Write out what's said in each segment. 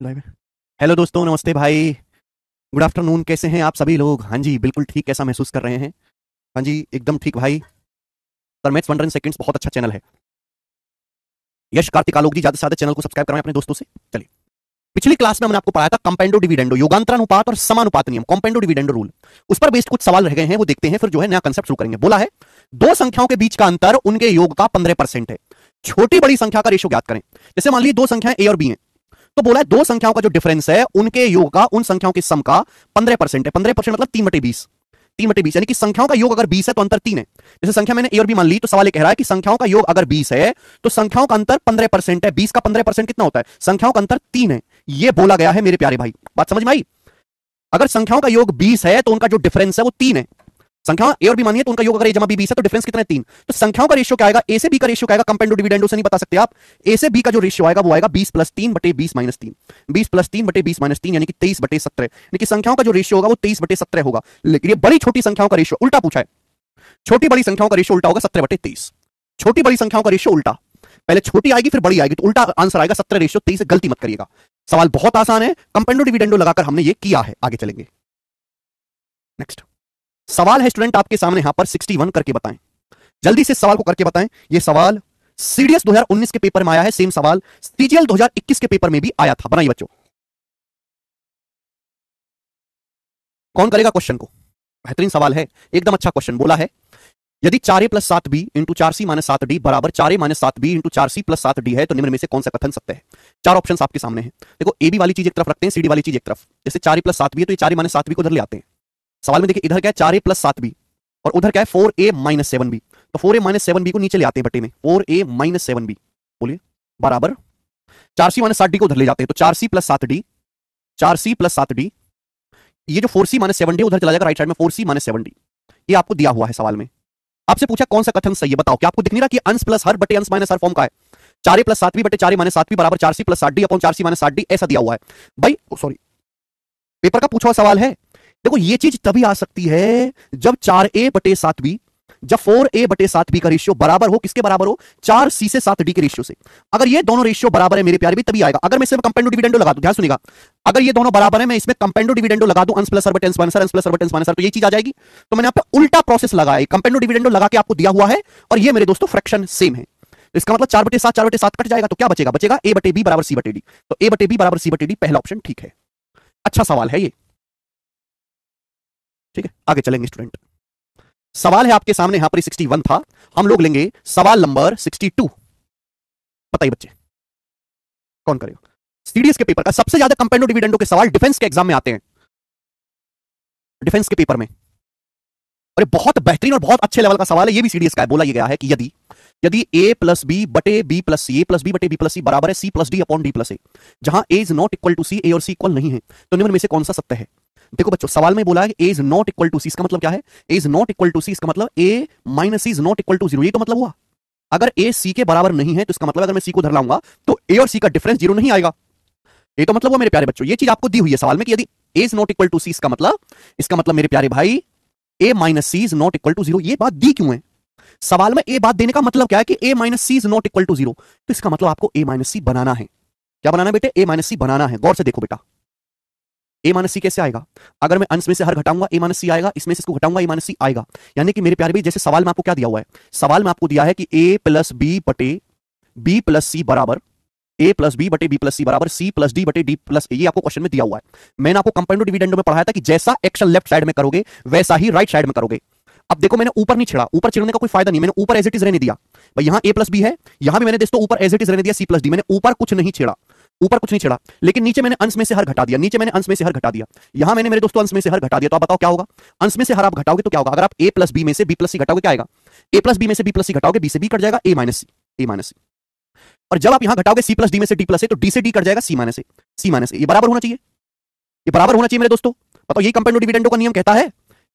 Live है। Hello दोस्तों, नमस्ते भाई। Good afternoon. कैसे हैं आप सभी लोग? हाँ जी, बिल्कुल ठीक। कैसा महसूस कर रहे हैं? हाँ जी, एकदम ठीक भाई। पर मैथ्स 100 सेकंड्स बहुत अच्छा चैनल है। यश कार्तिक आलोक जी, ज्यादा से ज्यादा चैनल को सब्सक्राइब करवाएं अपने दोस्तों से। चलिए, पिछली क्लास में हमने आपको पढ़ाया था कंपेंडो डिविडेंडो, योगांतरानुपात और समानुपात नियम, कंपेंडो डिविडेंडो रूल। उस पर बेस्ड कुछ सवाल रह गए हैं, वो देखते हैं, फिर जो है नया कंसेप्ट शुरू करेंगे। बोला है दो संख्याओं के बीच का अंतर उनके योग का 15% है। छोटी बड़ी संख्या का रेशियो ज्ञात करें। जैसे मान लीजिए दो संख्याएं ए और बी हैं, तो बोला है दो संख्याओं का जो डिफरेंस है उनके योग का उन संख्याओं के सम का 15% है। 15% मतलब 3/20। 3/20 यानी कि संख्याओं का योग अगर 20 है तो अंतर 3 है। जैसे संख्या मैंने ए और बी मान ली, तो सवाल ये कह रहा है कि संख्याओं का योग अगर 20 है तो संख्याओं का अंतर 15% है। 20 का 15% कितना होता है? संख्याओं का अंतर 3 है। ये बोला गया है मेरे प्यारे भाई। बात समझ में आई? अगर संख्याओं का योग 20 है तो उनका जो डिफरेंस है वो 3 है। संख्या ए और बी मानिए तो उनका योग अगर ए जमा बी 20 है तो डिफरेंस कितना है? 3। तो संख्याओं का रेशियो क्या आएगा? ए से बी का रेशियो क्या आएगा? कंपेंडो डिविडेंडो से नहीं बता सकते आप। ए से बी का जो रेशियो आएगा वो आएगा 20+3/20-3। 20+3/20-3 यानी कि 23/17, यानी कि संख्याओं का जो रेशियो होगा वो 23/17 होगा। लेकिन ये बड़ी छोटी संख्याओं का रेशियो उल्टा पूछा है। छोटी बड़ी संख्याओं का रेशियो उल्टा होगा 17/23। छोटी बड़ी संख्याओं का रेशियो उल्टा, पहले छोटी आएगी फिर बड़ी आएगी, तो उल्टा आंसर आएगा 17/23। गलती मत करिएगा। सवाल बहुत आसान है, कंपेंडो डिविडेंडो लगाकर हमने ये किया है। आगे चलेंगे। नेक्स्ट सवाल है स्टूडेंट आपके सामने, यहां पर 61 करके बताएं। जल्दी से सवाल को करके बताएं। ये सवाल सीडीएस 2019 के पेपर में आया है। सेम सवाल सीजीएल 2021 के पेपर में भी आया था। बनाइए बच्चों, कौन करेगा क्वेश्चन को? बेहतरीन सवाल है, एकदम अच्छा क्वेश्चन। बोला है यदि 4a+7b इंटू 4c-7d बराबर 4a-7b इंटू 4c+7d है तो निम्न में से कौन सा कथन सत्य है? चार ऑप्शन आपके सामने हैं। देखो, ए बी वाली चीज एक तरफ रखते हैं, सीडी वाली चीज एक तरफ। जैसे 4a+7b है तो ये 4a-7b को उधर ले आते हैं। सवाल में देखिए, इधर क्या है? 4a+7b और उधर क्या है? 4a-7b। तो 4a-7b को नीचे ले आते हैं बटे में। 4a-7b बोलिए बराबर 4c-7d को उधर ले जाते हैं, तो 4c+7d। 4c+7d, ये जो 4c-7d उधर चला जाएगा राइट साइड में। 4c-7d ये आपको दिया हुआ है सवाल में। आपसे पूछा कौन सा कथन सही है, बताओ। क्या आपको दिख नहीं रहा कि अंश प्लस हर बटे अंश माइनस हर फॉर्म का है? 4a+7b बटे 4a-7b बराबर 4c+7d अपॉन 4c-7d ऐसा दिया हुआ है भाई। सॉरी, पेपर का पूछा हुआ सवाल है। देखो, ये चीज तभी आ सकती है जब 4a/7b, जब 4a/7b का रेशियो बराबर हो। किसके बराबर हो? 4c-7d के रेशियो से। अगर ये दोनों रेशियो बराबर है मेरे प्यारे भी, तभी आएगा। अगर मैं इसमें कंपेंडो डिविडेंडो लगा दूं, ध्यान सुनिएगा, अगर ये दोनों बराबर है, मैं इसमें कंपेंडो डिविडेंडो लगा दूं, अंश प्लस हर बटे अंश माइनस हर, अंश प्लस हर बटे अंश माइनस हर, तो ये चीज आ जाएगी। तो मैंने यहाँ पे उल्टा प्रोसेस लगाया। कंपेंडो डिविडेंडो लगा के आपको दिया हुआ है, और ये मेरे दोस्तों फ्रैक्शन सेम है। इसका मतलब 4/7 4/7 कट जाएगा, तो क्या बचेगा? बचेगा a/b बराबर c/d। तो a/b बराबर c/d पहला ऑप्शन ठीक है। अच्छा सवाल है ये, ठीक है। आगे चलेंगे स्टूडेंट। सवाल है आपके सामने, यहां पर 61 था, हम लोग लेंगे सवाल नंबर 62। बताइए बच्चे, कौन करेगा? सीडीएस के पेपर का सबसे ज्यादा कंपेंडो डिविडेंडो के सवाल डिफेंस के एग्जाम में आते हैं, डिफेंस के पेपर में। और ये बहुत बेहतरीन और बहुत अच्छे लेवल का सवाल है। ये भी सीडीएस का है। बोला ये गया है कि यदि यदि a प्लस बी बटे B plus C, A plus B बटे बी प्लस सी बराबर है C plus D upon D plus A, जहां a is not equal to C, A और सी इक्वल नहीं है, तो निम्न में से कौन सा सत्य है? देखो बच्चों, सवाल में बोला है a is not equal to C, इसका मतलब क्या है? a is not equal to C, इसका मतलब a minus C is not equal to 0। ये तो मतलब हुआ। अगर a c के बराबर नहीं है तो इसका मतलब अगर मैं c को उधर लाऊंगा तो a और c का डिफरेंस 0 नहीं आएगा। ये तो मतलब वो मेरे प्यारे बच्चों, ये चीज आपको दी हुई है सवाल में कि यदि a is not equal to C, इसका मतलब मेरे प्यारे भाई a minus C is not equal to 0। ये बात दी क्यों है? सवाल में ए बात देने का मतलब क्या है कि a minus C is not equal to 0। तो इसका मतलब आपको a माइनस सी बनाना है। क्या बनाना है बेटे? a माइनस सी बनाना है। गौर से देखो बेटा, a माइनस सी कैसे आएगा? अगर मैं अंश में से हर घटाऊंगा a माइनस सी आएगा, इसमें से इसको घटाऊंगा a माइनस सी आएगा। यानी कि मेरे प्यारे भाई, जैसे सवाल में आपको क्या दिया हुआ है? सवाल में आपको दिया है कि a प्लस बी बटे बी प्लस सी बराबर a प्लस बी बटे बी प्लस सी बराबर सी प्लस डी बटे डी प्लस ए। ये आपको क्वेश्चन में दिया हुआ है। मैंने आपको कंपाउंड डिविडेंडो में पढ़ाया था कि जैसा एक्शन लेफ्ट साइड में करोगे वैसा ही राइट साइड में करोगे। अब देखो, मैंने ऊपर नहीं छेड़ा, ऊपर छेड़ने का कोई फायदा नहीं, मैंने ऊपर एज इट इज रहने दिया भाई। यहां a प्लस बी है, यहां भी मैंने दोस्तों ऊपर एज इट इज रहने दिया सी प्लस डी। मैंने ऊपर कुछ नहीं छेड़ा, ऊपर कुछ नहीं छेड़ा, लेकिन नीचे मैंने अंश में से हर घटा दिया, नीचे मैंने अंश में से हर घटा दिया, यहां मैंने मेरे दोस्तों अंश में से हर घटा दिया। तो आप बताओ क्या होगा? अंश में से हर आप घटाओगे तो क्या होगा? अगर आप a प्लस बी में से b प्लस सी घटाओगे क्या आएगा? a प्लस बी में से b प्लस सी घटाओगे, b से b कट जाएगा, a minus C, a minus C. और जब आप यहां घटाओगे c प्लस डी में से d प्लस ए, तो d से d कट जाएगा c माइनस ए, c माइनस ए। ये बराबर होना चाहिए, ये बराबर होना चाहिए मेरे दोस्तों। बताओ, यही कंपाउंड डिविडेंडो का नियम कहता है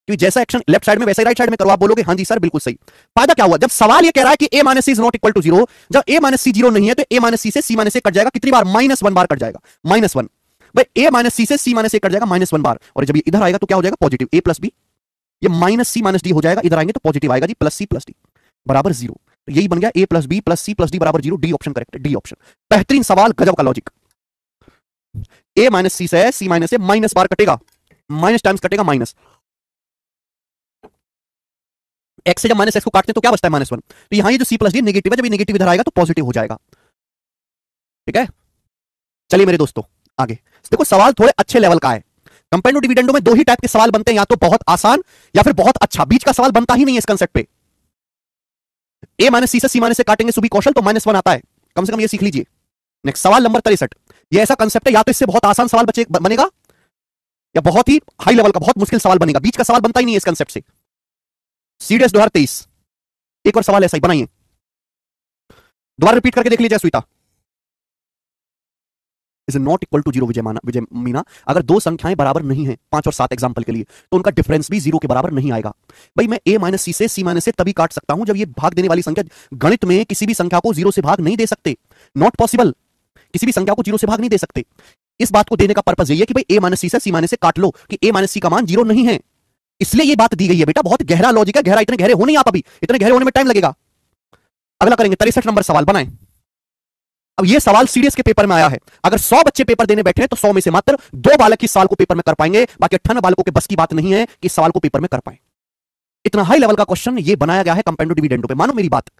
कि जैसा एक्शन लेफ्ट साइड में वैसा ही राइट साइड में करो। आप बोलोगे हाँ जी सर बिल्कुल सही। फायदा क्या हुआ? जब सवाल ये कह रहा है कि a minus C is not equal to 0, जब a माइनस सी 0 नहीं है तो a माइनस सी से c माइनस ए कट जाएगा। कितनी बार? -1 बार कट जाएगा, -1 भाई। a माइनस सी से c माइनस ए कट जाएगा -1 बार। और जब ये इधर आएगा तो क्या हो जाएगा? पॉजिटिव। a प्लस बी, ये माइनस सी माइनस डी हो जाएगा, इधर आएंगे तो पॉजिटिव आएगा जी, प्लस सी प्लस डी बराबर 0। तो यही बन गया a plus B plus C plus D बराबर 0। D option correct, D option. बेहतरीन सवाल, गजब का लॉजिक। ए माइनस सी से सी माइनस से माइनस बार कटेगा, माइनस टाइम्स कटेगा माइनस, एक्स से जब माइनस एक्स को काटते हैं तो क्या बचता है -1। तो यहां ये जो सी प्लस डी नेगेटिव है, जब ये नेगेटिव इधर आएगा तो पॉजिटिव हो जाएगा। ठीक है, चलिए मेरे दोस्तों आगे देखो, सवाल थोड़े अच्छे लेवल का है। कंपेरेटिव डिविडेंडो में दो ही टाइप के सवाल बनते हैं, या तो बहुत आसान या फिर बहुत अच्छा, बीच का सवाल बनता ही नहीं है इस कंसेप्ट पे। ए माइनस सी से सी माइनस से काटेंगे सुबी कौशल तो -1 आता है, कम से कम ये सीख लीजिए। नेक्स्ट सवाल नंबर 63, ये ऐसा कंसेप्ट है, या तो इससे बहुत आसान सवाल बनेगा या बहुत ही हाई लेवल का बहुत मुश्किल सवाल बनेगा, बीच का सवाल बनता ही नहीं है इस कंसेप्ट से। सीडीएस 2023 एक और सवाल ऐसा ही बनाइए, दोबारा रिपीट करके देख लीजिए Sunita. Is not equal to 0 Vijay Meena, अगर दो संख्याएं बराबर नहीं है 5 और 7 एग्जांपल के लिए, तो उनका डिफरेंस भी 0 के बराबर नहीं आएगा। भाई मैं a माइनस सी से c माइनस से तभी काट सकता हूं जब ये भाग देने वाली संख्या, गणित में किसी भी संख्या को 0 से भाग नहीं दे सकते, नॉट पॉसिबल, किसी भी संख्या को 0 से भाग नहीं दे सकते। इस बात को देने का पर्पस यही है कि भाई a माइनस सी से c माइनस से काट लो कि a माइनस सी का मान 0 नहीं है, इसलिए ये बात दी गई है। बेटा बहुत गहरा लॉजिक है, गहरा इतने गहरे हो नहीं आप, अभी इतने गहरे होने में टाइम लगेगा। अगला करेंगे 63 नंबर सवाल बनाएं। अब ये सवाल सीडीएस के पेपर में आया है, अगर 100 बच्चे पेपर देने बैठे हैं तो 100 में से मात्र 2 बालक इस सवाल को पेपर में कर पाएंगे, बाकी 98 बालकों के बस की बात नहीं है कि इस सवाल को पेपर में कर पाए। इतना हाई लेवल का क्वेश्चन ये बनाया गया है कंपेरेटिव डिविडेंडो पे, मानो मेरी बात।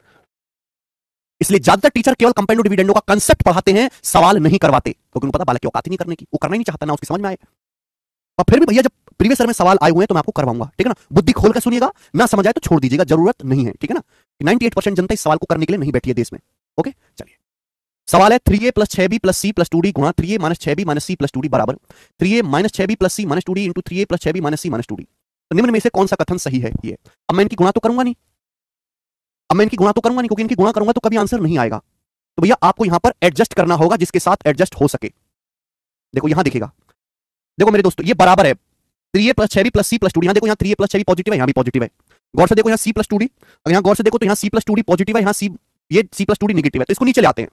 इसलिए ज्यादातर टीचर केवल कंपेरेटिव डिविडेंडो का कांसेप्ट पढ़ाते हैं, सवाल नहीं करवाते, क्योंकि उनको पता बालक की औकात ही नहीं करने की, वो करना ही नहीं चाहता ना उसकी समझ में आए। और फिर भी भैया जब प्रीवियस ईयर में सवाल आए हुए हैं तो मैं आपको करवाऊंगा, ठीक है ना, बुद्धि खोल कर सुनिएगा, ना समझ आए तो छोड़ दीजिएगा, जरूरत नहीं है, ठीक है ना। 98% जनता इस सवाल को करने के लिए नहीं बैठी है देश में। ओके चलिए, सवाल है 3a plus 6b plus C plus 2d गुणा 3a minus 6b minus C plus 2d बराबर 3a minus 6b plus C minus 2d into 3a plus 6b minus C minus 2d। तो निम्न में से कौन सा कथन सही है? ये अब मैं इनकी गुणा तो करूंगा नहीं, क्योंकि इनकी गुणा करूंगा तो कभी आंसर नहीं आएगा। तो भैया आपको यहां पर एडजस्ट करना होगा जिसके साथ एडजस्ट हो सके। देखो यहां दिखेगा, देखो मेरे दोस्तों ये बराबर है 3a plus 6b plus C plus 2d। यहां देखो, यहां 3a प्लस 6b पॉजिटिव है, यहां भी पॉजिटिव है। गौर से देखो यहां c प्लस 2d, अगर यहां गौर से देखो तो यहां c प्लस 2d पॉजिटिव है, यहां c ये c प्लस 2d नेगेटिव है, तो इसको नीचे ले आते हैं।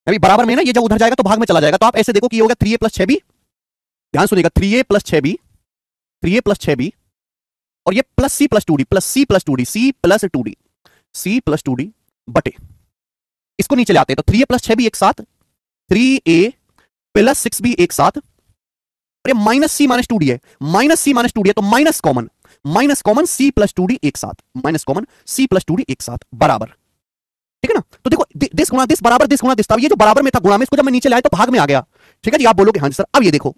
अभी बराबर में ना, ये जब उधर जाएगा तो भाग में चला जाएगा, तो आप ऐसे देखो कि ये होगा 3a प्लस 6b, ध्यान सुनिएगा 3a plus 6b, 3a plus 6b और ये plus c plus 2d plus c plus 2d, c plus 2d, c plus 2d बटे, इसको नीचे ले आते हैं। तो 3a प्लस 6b एक साथ, 3a प्लस 6b एक साथ, और ये माइनस सी माइनस 2d है, माइनस सी माइनस 2d है, तो minus common c plus 2d एक साथ, minus common c plus 2d एक साथ बराबर, ठीक है ना। तो देखो दिस गुणा दिस बराबर दिस गुणा दिस था, ये जो बराबर में था गुणा में, इसको जब मैं नीचे लाया तो भाग में आ गया, ठीक है जी। आप बोलोगे हाँ जी सर। अब ये देखो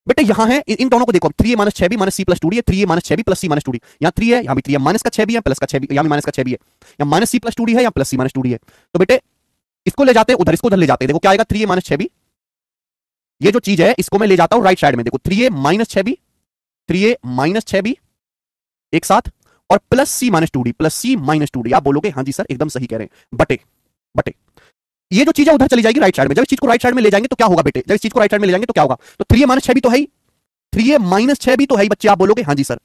बेटे यहां है, इन दोनों को देखो, 3a minus 6b minus C plus 2d है, 3a minus 6b plus C minus 2d, यहां 3 है, यहां भी 3 है, माइनस का 6b है, प्लस का 6b, यहां भी माइनस का 6b है, यहां माइनस सी प्लस 2d है, यहां प्लस सी माइनस 2d है। तो बेटे इसको ले जाते हैं उधर, इसको उधर ले जाते हैं, देखो क्या आएगा 3a माइनस 6b, ये जो चीज है इसको मैं ले जाता हूं राइट साइड में, देखो 3a minus 6b, 3a minus 6b एक साथ और plus C minus 2d, plus C minus 2d। आप बोलोगे हाँ जी सर एकदम सही कह रहे हैं, बटे ये जो चीज है उधर चली जाएगी राइट साइड में। जब इस चीज को राइट साइड में ले जाएंगे तो क्या होगा बेटे, जब इस चीज को राइट साइड में ले जाएंगे तो क्या होगा, तो 3a माइनस 6b तो है ही, 3a माइनस 6b तो है ही बच्चे। आप बोलोगे हाँ जी सर।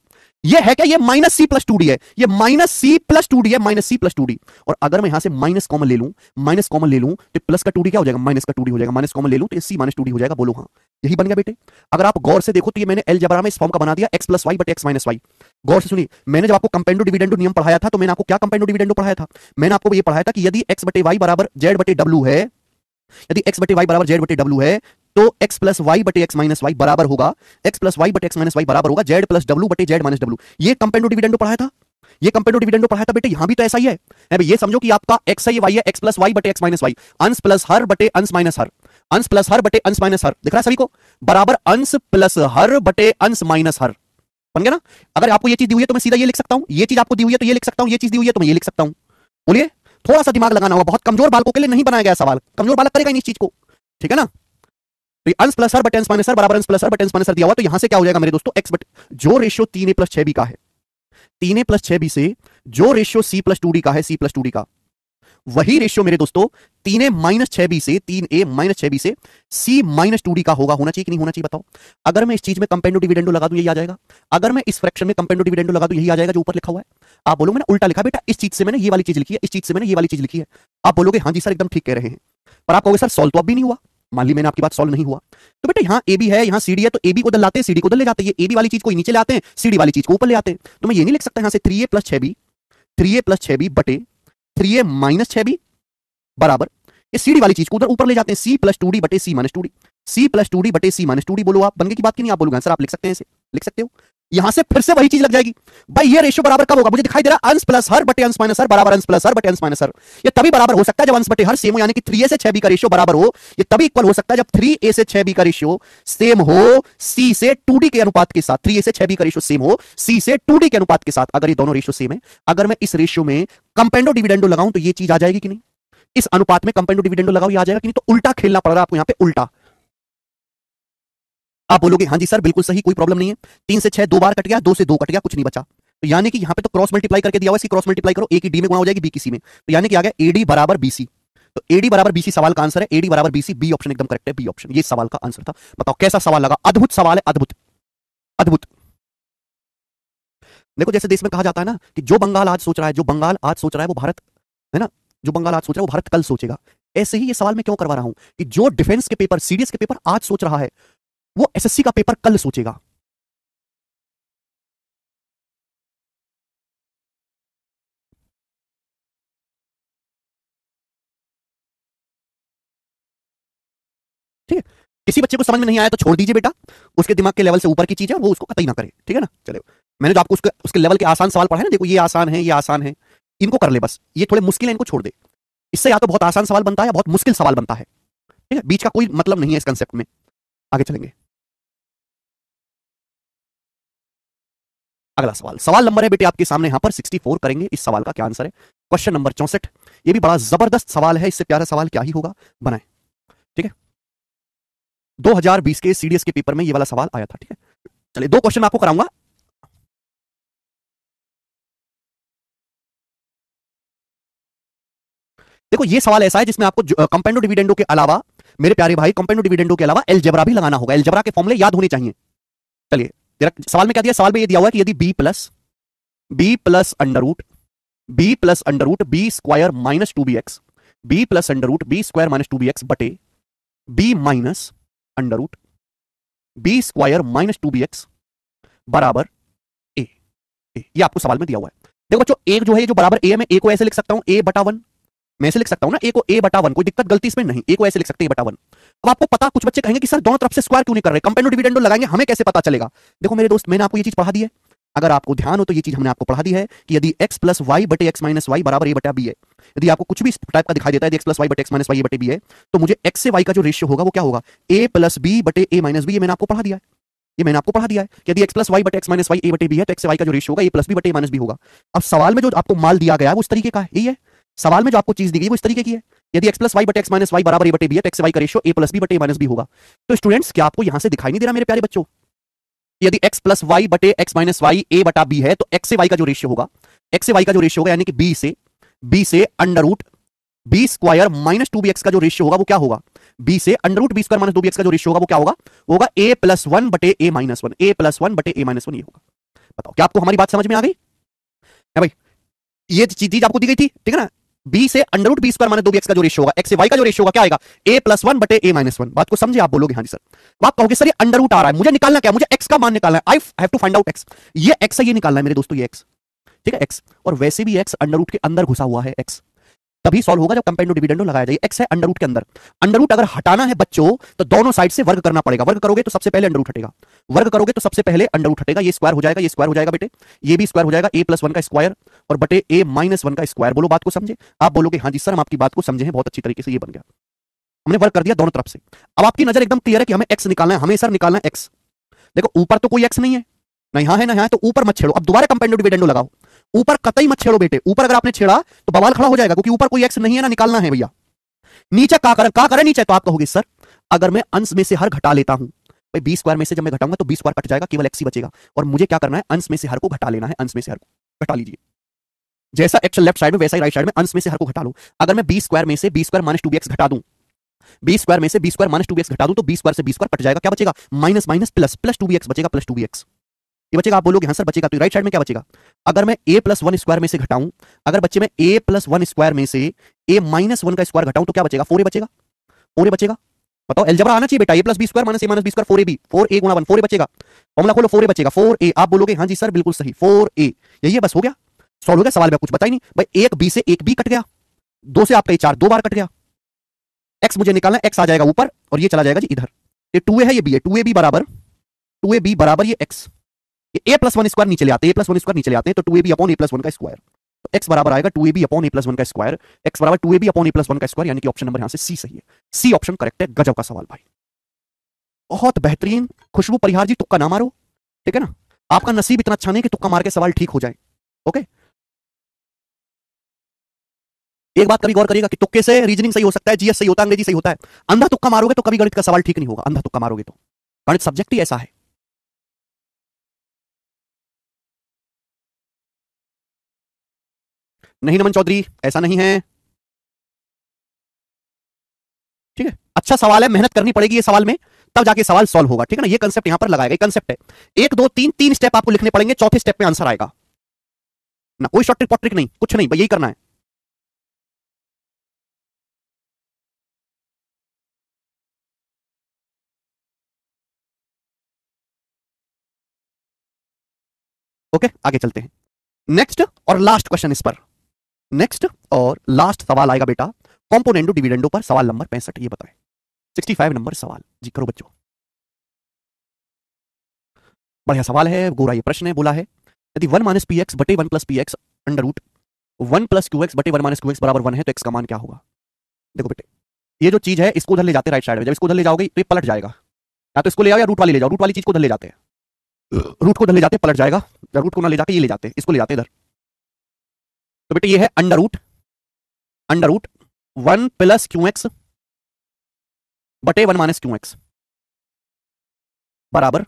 ये है क्या, ये माइनस सी प्लस 2d है, ये माइनस सी प्लस 2d है, माइनस सी प्लस 2d। और अगर मैं यहां से माइनस कॉमन ले लूं तो प्लस का 2d क्या हो जाएगा, माइनस का 2d हो जाएगा, माइनस कॉमन ले लूं तो सी माइनस 2d हो जाएगा। बोलो हाँ, यही बन गया बेटे। अगर आप गौर से देखो तो ये मैंने अलजेब्रा में इस फॉर्म का बना दिया, x प्लस वाई बटे एक्स माइनस वाई। गौर से सुनिए, मैंने जब आपको कंपेरेटिव डिविडेंडो नियम पढ़ाया था तो मैंने आपको क्या कंपेरेटिव डिविडेंडो पढ़ाया था, मैंने आपको ये पढ़ाया था कि यदि x बटे वाई बराबर z बटे w है, यदि x बटे वाई बराबर z बटे w है तो x प्लस वाई बटे एक्स माइनस वाई बराबर होगा, x प्लस वाई बटे एक्स माइनस वाई बराबर होगा z प्लस w बटे z माइनस w। ये कंपेरेटिव डिविडेंडो पढ़ाया था, ये कंपेरेटिव डिविडेंडो पढ़ाया था बेटे। यहां भी तो ऐसा ही है। भाई ये समझो कि आपका x है, ये y है, x प्लस वाई बटे एक्स माइनस वाई, अंश प्लस हर बटे अंश माइनस हर, अंश प्लस हर बटे अंश माइनस हर, दिख रहा है सभी को, बराबर अंश प्लस हर बटे अंश माइनस हर, बन गया ना। अगर आपको ये चीज दी हुई है तो मैं सीधा ये लिख सकता हूं, ये चीज आपको दी हुई है तो ये लिख सकता हूं, ये चीज दी हुई है तो मैं ये लिख सकता हूं। बोलिए, थोड़ा सा दिमाग लगाना होगा, बहुत कमजोर बालकों के लिए नहीं बनाया गया सवाल, कमजोर बालक करेगा नहीं इस चीज को, ठीक है ना। तो अंश प्लस हर बटे अंश माइनस हर बराबर अंश प्लस हर बटे अंश माइनस हर दिया हुआ, तो यहां से क्या हो जाएगा मेरे दोस्तों, x बटे जो रेशियो 3a प्लस 6b का है, 3a प्लस 6b से जो रेशियो c प्लस 2d का है, c प्लस 2d का वही रेशियो मेरे दोस्तों 3a माइनस 6b से, 3a माइनस 6b से c माइनस 2d का होगा। होना चाहिए कि नहीं होना चाहिए बताओ। अगर मैं इस चीज में कंपेरेटिव डिविडेंडो लगा दूं यही आ जाएगा, अगर मैं इस फ्रैक्शन में कंपेरेटिव डिविडेंडो लगा दूं यही आ जाएगा जो ऊपर लिखा हुआ है। आप बोलोगे मैंने उल्टा लिखा, बेटा इस चीज से मैंने ये वाली चीज लिखी है, इस चीज से मैंने ये वाली चीज लिखी है। आप बोलोगे हाँ जी सर एकदम ठीक कह रहे हैं, पर आप कहोगे सर सॉल्व तो अब भी नहीं हुआ। मान ली मैंने आपकी बात सॉल्व नहीं हुआ, तो बेटा यहाँ ए बी है, यहाँ सी डी है, तो ए बी को उधर लाते हैं, सी डी को उधर ले जाते हैं, ये ए बी वाली चीज को नीचे ले आते हैं, सी डी वाली चीज को ऊपर ले आते हैं। तो मैं ये नहीं लिख सकता यहाँ से 3a plus 6b, 3a plus 6b बटे 3a माइनस 6b बराबर, इस सी डी वाली चीज को उधर ऊपर ले जाते हैं, c प्लस 2d बटे c minus 2d। C plus 2d बटे सी माइनस 2d। बोलो आप, बनने की बात की नहीं, आप बोलोगे आंसर आप लिख सकते हैं, ऐसे लिख सकते हो। यहां से फिर से वही चीज लग जाएगी भाई, ये रेशियो बराबर कब होगा, मुझे दिखाई दे रहा है अंश प्लस हर बटे अंश माइनस हर बराबर अंश प्लस हर बटे अंश माइनस हर। ये तभी बराबर हो सकता है जब अंश बटे हर सेम हो, यानी कि 3a से 6b का रेशियो बराबर हो। ये तभी इक्वल हो सकता है जब 3a से 6b का रेशियो सेम हो c से 2d के अनुपात के साथ। 3a से 6b का रेशियो सेम हो c से 2d के अनुपात के साथ। अगर ये दोनों रेशियो सेम है, अगर मैं इस रेशियो में कंपेंडो डिविडेंडो लगाऊं तो ये चीज आ जाएगी कि नहीं, इस अनुपात में कंपेंडो डिविडेंडो लगाओ, ये आ जाएगा कि नहीं। तो उल्टा खेलना पड़ रहा है आपको यहां पे, उल्टा। आप बोलोगे हाँ जी सर बिल्कुल सही, कोई प्रॉब्लम नहीं है। 3 से 6 दो बार कट गया, 2 से 2 कट गया, कुछ नहीं बचा। तो यानी कि यहां पे तो क्रॉस मल्टीप्लाई करके दिया हुआ है, इसकी क्रॉस मल्टीप्लाई करो, ए की डी में गुणा हो जाएगी बी की सी में। तो यानी कि आ गया एडी बराबर बीसी। तो एडी बराबर बीसी सवाल का आंसर है, एडी बराबर बीसी, बी ऑप्शन एकदम करेक्ट है, बी ऑप्शन ये सवाल का आंसर था। बताओ कैसा सवाल लगा, अद्भुत सवाल है, अद्भुत अद्भुत। देखो जैसे देश में कहा जाता है ना कि जो बंगाल आज सोच रहा है, जो बंगाल आज सोच रहा है वो भारत, है ना, जो बंगाल आज सोच रहा है वो भारत कल सोचेगा। ऐसे ही ये सवाल मैं क्यों करवा रहा हूं कि जो डिफेंस के पेपर, सीडीएस के पेपर आज सोच रहा है वो एसएससी का पेपर कल सोचेगा। ठीक है, किसी बच्चे को समझ में नहीं आया तो छोड़ दीजिए बेटा, उसके दिमाग के लेवल से ऊपर की चीज है, वो उसको कतई ना करे, ठीक है ना। चलो मैंने जो आपको उसके लेवल के आसान सवाल पढ़ाए ना, देखो ये आसान है, ये आसान है, इनको कर ले बस। ये थोड़े मुश्किल है, इनको छोड़ दे। इससे या तो बहुत आसान सवाल बनता है या बहुत मुश्किल सवाल बनता है, ठीक है, बीच का कोई मतलब नहीं है इस कंसेप्ट में। आगे चलेंगे, अगला सवाल, सवाल नंबर है बेटे आपके सामने यहां पर 64 करेंगे। इस सवाल का क्या आंसर है, क्वेश्चन नंबर 64। ये भी बड़ा जबरदस्त सवाल है, इससे प्यारा सवाल क्या ही होगा, बनाए। ठीक है, 2020 के सीडीएस के पेपर में ये वाला सवाल आया था। ठीक है, चलिए दो क्वेश्चन आपको कराऊंगा। देखो ये सवाल ऐसा है जिसमें आपको कंपेंडो डिविडेंडो के अलावा, मेरे प्यारे भाई, कंपेंडो डिविडेंडो के अलावा एलजेब्रा भी लगाना होगा, एलजेब्रा के फॉर्मूले याद होने चाहिए। चलिए सवाल में क्या दिया, सवाल में ये दिया हुआ है कि यदि B plus under root B square minus 2bx, B plus under root B square minus 2bx बटे B minus under root B square minus 2bx बराबर ए। ये आपको सवाल में दिया हुआ है। देखो बच्चों, एक जो है, जो बराबर ए है, मैं ए को ऐसे लिख सकता हूं, ए बटा 1, मैं ऐसे लिख सकता हूं ना, ए को ए बटा 1, कोई दिक्कत गलती इसमें नहीं, ए को ऐसे लिख सकते हैं बटा 1। अब आपको पता, कुछ बच्चे कहेंगे कि सर दोनों तरफ से स्क्वायर क्यों नहीं कर रहे, कंपेंडो डिविडेंडो लगाएंगे, हमें कैसे पता चलेगा। देखो मेरे दोस्त, मैंने आपको ये चीज पढ़ा दी है, अगर आपको ध्यान हो तो ये चीज हमने आपको पढ़ा दी है कि यदि x प्लस वाई बटे एक्स माइनस वाई बराबर ए बटा बी है, यदि आपको कुछ भी इस टाइप का दिखाई देता है, यदि x प्लस वाई बटे एक्स माइनस वाई ए बटे बी है, तो मुझे x से y का जो रेशियो होगा वो क्या होगा, a प्लस बी बटे ए माइनस बी। ये मैंने आपको पढ़ा दिया है, ये मैंने आपको पढ़ा दिया है कि यदि x प्लस वाई बटे एक्स माइनस वाई ए बटे बी है तो x से y का जो रेशियो होगा a प्लस बी बटे ए माइनस बी होगा। अब सवाल में जो आपको माल दिया गया है वो इस तरीके का है, यही है सवाल में जो आपको चीज दी गई वो इस तरीके की है। यदि x प्लस वाई बटे एक्स माइनस वाई बराबर ए बटे बी है तो x से y का रेशियो a प्लस बी बटे ए माइनस बी होगा। तो स्टूडेंट्स, क्या आपको यहां से दिखाई नहीं दे रहा मेरे प्यारे बच्चों, यदि x प्लस वाई बटे एक्स माइनस वाई ए बटा बी है तो x से y का जो रेशियो होगा, x से y का जो रेशियो होगा यानी कि b से under root B square minus 2bx का जो रेशियो होगा वो क्या होगा, b से under root B square minus 2bx का जो रेशियो होगा वो क्या होगा, होगा a प्लस 1 बटे a माइनस 1, a प्लस 1 बटे a माइनस 1 ये होगा। बताओ क्या आपको हमारी बात समझ में आ गई है भाई, ये चीज आपको दी गई थी, ठीक है ना। b से under root B square minus 2bx का जो रेशियो होगा, x से y का जो रेशियो होगा क्या आएगा, a प्लस 1 बटे a माइनस 1। बात को समझे आप, बोलोगे हाँ जी सर। आप कहोगे सर ये अंडर रूट आ रहा है, मुझे निकालना क्या, मुझे x का मान निकालना है, I have to find out x, ये x है, ये निकालना है मेरे दोस्तों, ये x, ठीक है x। और वैसे भी x अंडर रूट के अंदर घुसा हुआ है, x तभी सॉल्व होगा जब कंपेंडो डिविडेंडो लगाया जाए। x है अंडर रूट के अंदर, अंडर रूट अगर हटाना है बच्चों तो दोनों साइड से वर्ग करना पड़ेगा, वर्ग करोगे तो सबसे पहले अंडर रूट हटेगा, वर्ग करोगे तो सबसे पहले अंडर रूट हटेगा, ये स्क्वायर हो जाएगा, ये स्क्वायर हो जाएगा बेटे, ये भी स्क्वायर हो जाएगा, a प्लस 1 का स्क्वायर और बटे a माइनस 1 का स्क्वायर। बोलो बात को समझे, आप बोलोगे हाँ जी सर हम आपकी बात को समझे हैं बहुत अच्छी तरीके से, ये बन गया, हमने वर्क कर दिया दोनों तरफ से। अब आपकी नजर एकदम क्लियर है कि हमें x निकालना है, हमें सर निकालना है x। देखो ऊपर तो कोई x नहीं है, ना यहां है ना यहां है, तो ऊपर मत छेड़ो, अब दोबारा कंपेंडो डिविडेंडो लगाओ, ऊपर कतई मत छेड़ो बेटे, ऊपर अगर आपने छेड़ा तो बवाल खड़ा हो जाएगा क्योंकि ऊपर कोई x नहीं है ना, निकालना है भैया। नीचे का करें नीचे, तो आप कहोगे सर अगर मैं अंश में से हर घटा लेता हूं, भाई बी स्क्वायर में से जब मैं घटाऊंगा तो बी स्क्वायर कट जाएगा, केवल x ही बचेगा, और मुझे क्या करना है, अंश में से हर को घटा लेना है, अंश में से हर को घटा लीजिए, जैसा x लेफ्ट साइड में वैसा ही राइट साइड में अंश में से हर को घटा लो। अगर मैं बी स्क्वायर में से बी स्क्वायर माइनस 2bx घटा दूं, बी स्क्वायर में से बी स्क्वायर माइनस 2bx घटा दूं तो बी स्क्वायर से बी स्क्वायर कट जाएगा, क्या बचेगा, minus minus plus, plus 2bx बचेगा, प्लस 2bx ये बचेगा। आप बोलोगे हाँ सर बचेगा, तो राइट साइड में क्या बचेगा, अगर मैं a प्लस 1 स्क्वायर में से घटाऊं, अगर बच्चे में a प्लस 1 स्क्वायर में से a माइनस 1 का स्क्वायर घटाऊं तो क्या बचेगा, 4a बचेगा, 4a बचेगा। बताओ अलजेब्रा आना चाहिए बेटा, a plus B square minus a minus B square 4ab, 4a गुणा 1 4a बचेगा, फॉर्मूला खोलो 4a बचेगा, 4a। आप बोलोगे हाँ जी सर बिल्कुल सही, 4a, यही है, बस हो गया, सॉल्व हो गया सवाल में, कुछ बता ही नहीं भाई, एक b से एक b कट गया, 2 से आपका 4 2 बार कट गया, x मुझे निकालना, x आ जाएगा ऊपर और ये चला जाएगा जी इधर, ये 2a है, ये b है, 2ab बराबर ये x, ये a प्लस वन स्क्वायर नीचे ले आते हैं, a प्लस वन स्क्वायर नीचे ले आते हैं, तो 2ab upon a plus one का स्क्वायर, तो x बराबर आएगा 2ab upon a plus one का स्क्वायर, x बराबर 2ab upon a plus one का स्क्वायर, यानी कि ऑप्शन नंबर यहां से सी सही है। सी ऑप्शन करेक्ट है। गजब का सवाल भाई, बहुत बेहतरीन। खुशबू परिहार जी तुक्का ना मारो, ठीक है ना, आपका नसीब इतना अच्छा नहीं कि तुक्का मार के सवाल ठीक हो जाए। ओके, एक बात कभी गौर करिएगा कि तुक्के से रीजनिंग सही हो सकता है, जीएस सही होता है, अंग्रेजी सही होता है, अंधा तुक्का मारोगे तो कभी गणित का सवाल ठीक नहीं होगा, अंधा तुक्का मारोगे तो। गणित सब्जेक्ट ही ऐसा है। नहीं नमन चौधरी, ऐसा नहीं है, ठीक है। अच्छा सवाल है, मेहनत करनी पड़ेगी ये सवाल में, तब जाके सवाल सॉल्व होगा, ठीक है ना। ये कंसेप्ट यहां पर लगाएगा, ये कंसेप्ट है। 1 2 3 3 स्टेप आपको लिखने पड़ेंगे, चौथे स्टेप में आंसर आएगा ना, कोई शॉर्ट ट्रिक पॉट नहीं, कुछ नहीं, यही करना है। ओके, आगे चलते हैं। नेक्स्ट और लास्ट क्वेश्चन इस पर, नेक्स्ट और लास्ट सवाल आएगा बेटा कॉम्पोनेंडो डिविडेंडो पर, सवाल नंबर 65। ये बताएं 65 नंबर सवाल जी, करो बच्चों। बढ़िया सवाल है, गोरा ये प्रश्न है, बोला है यदि 1 माइनस पी एक्स बटे 1 plus P X under root 1 plus Q X बटे 1 माइनस क्यू एक्स बराबर 1 है, तो एक्स का मान क्या होगा। देखो बेटे, ये जो चीज है इसको उधर ले जाते हैं राइट साइड में, जब इसको उधर ले जाओगे तो ये पलट जाएगा, या तो इसको ले आओ या रूट वाली ले जाओ, रूट वाली चीज को उधर ले जाते हैं, रूट को उधर ले जाते हैं पलट जाएगा, या रूट को ना ले जाके ये ले जाते हैं, इसको ले जाते हैं इधर। तो बेटे ये है under root 1 plus Q X बटे 1 माइनस क्यू एक्स बराबर,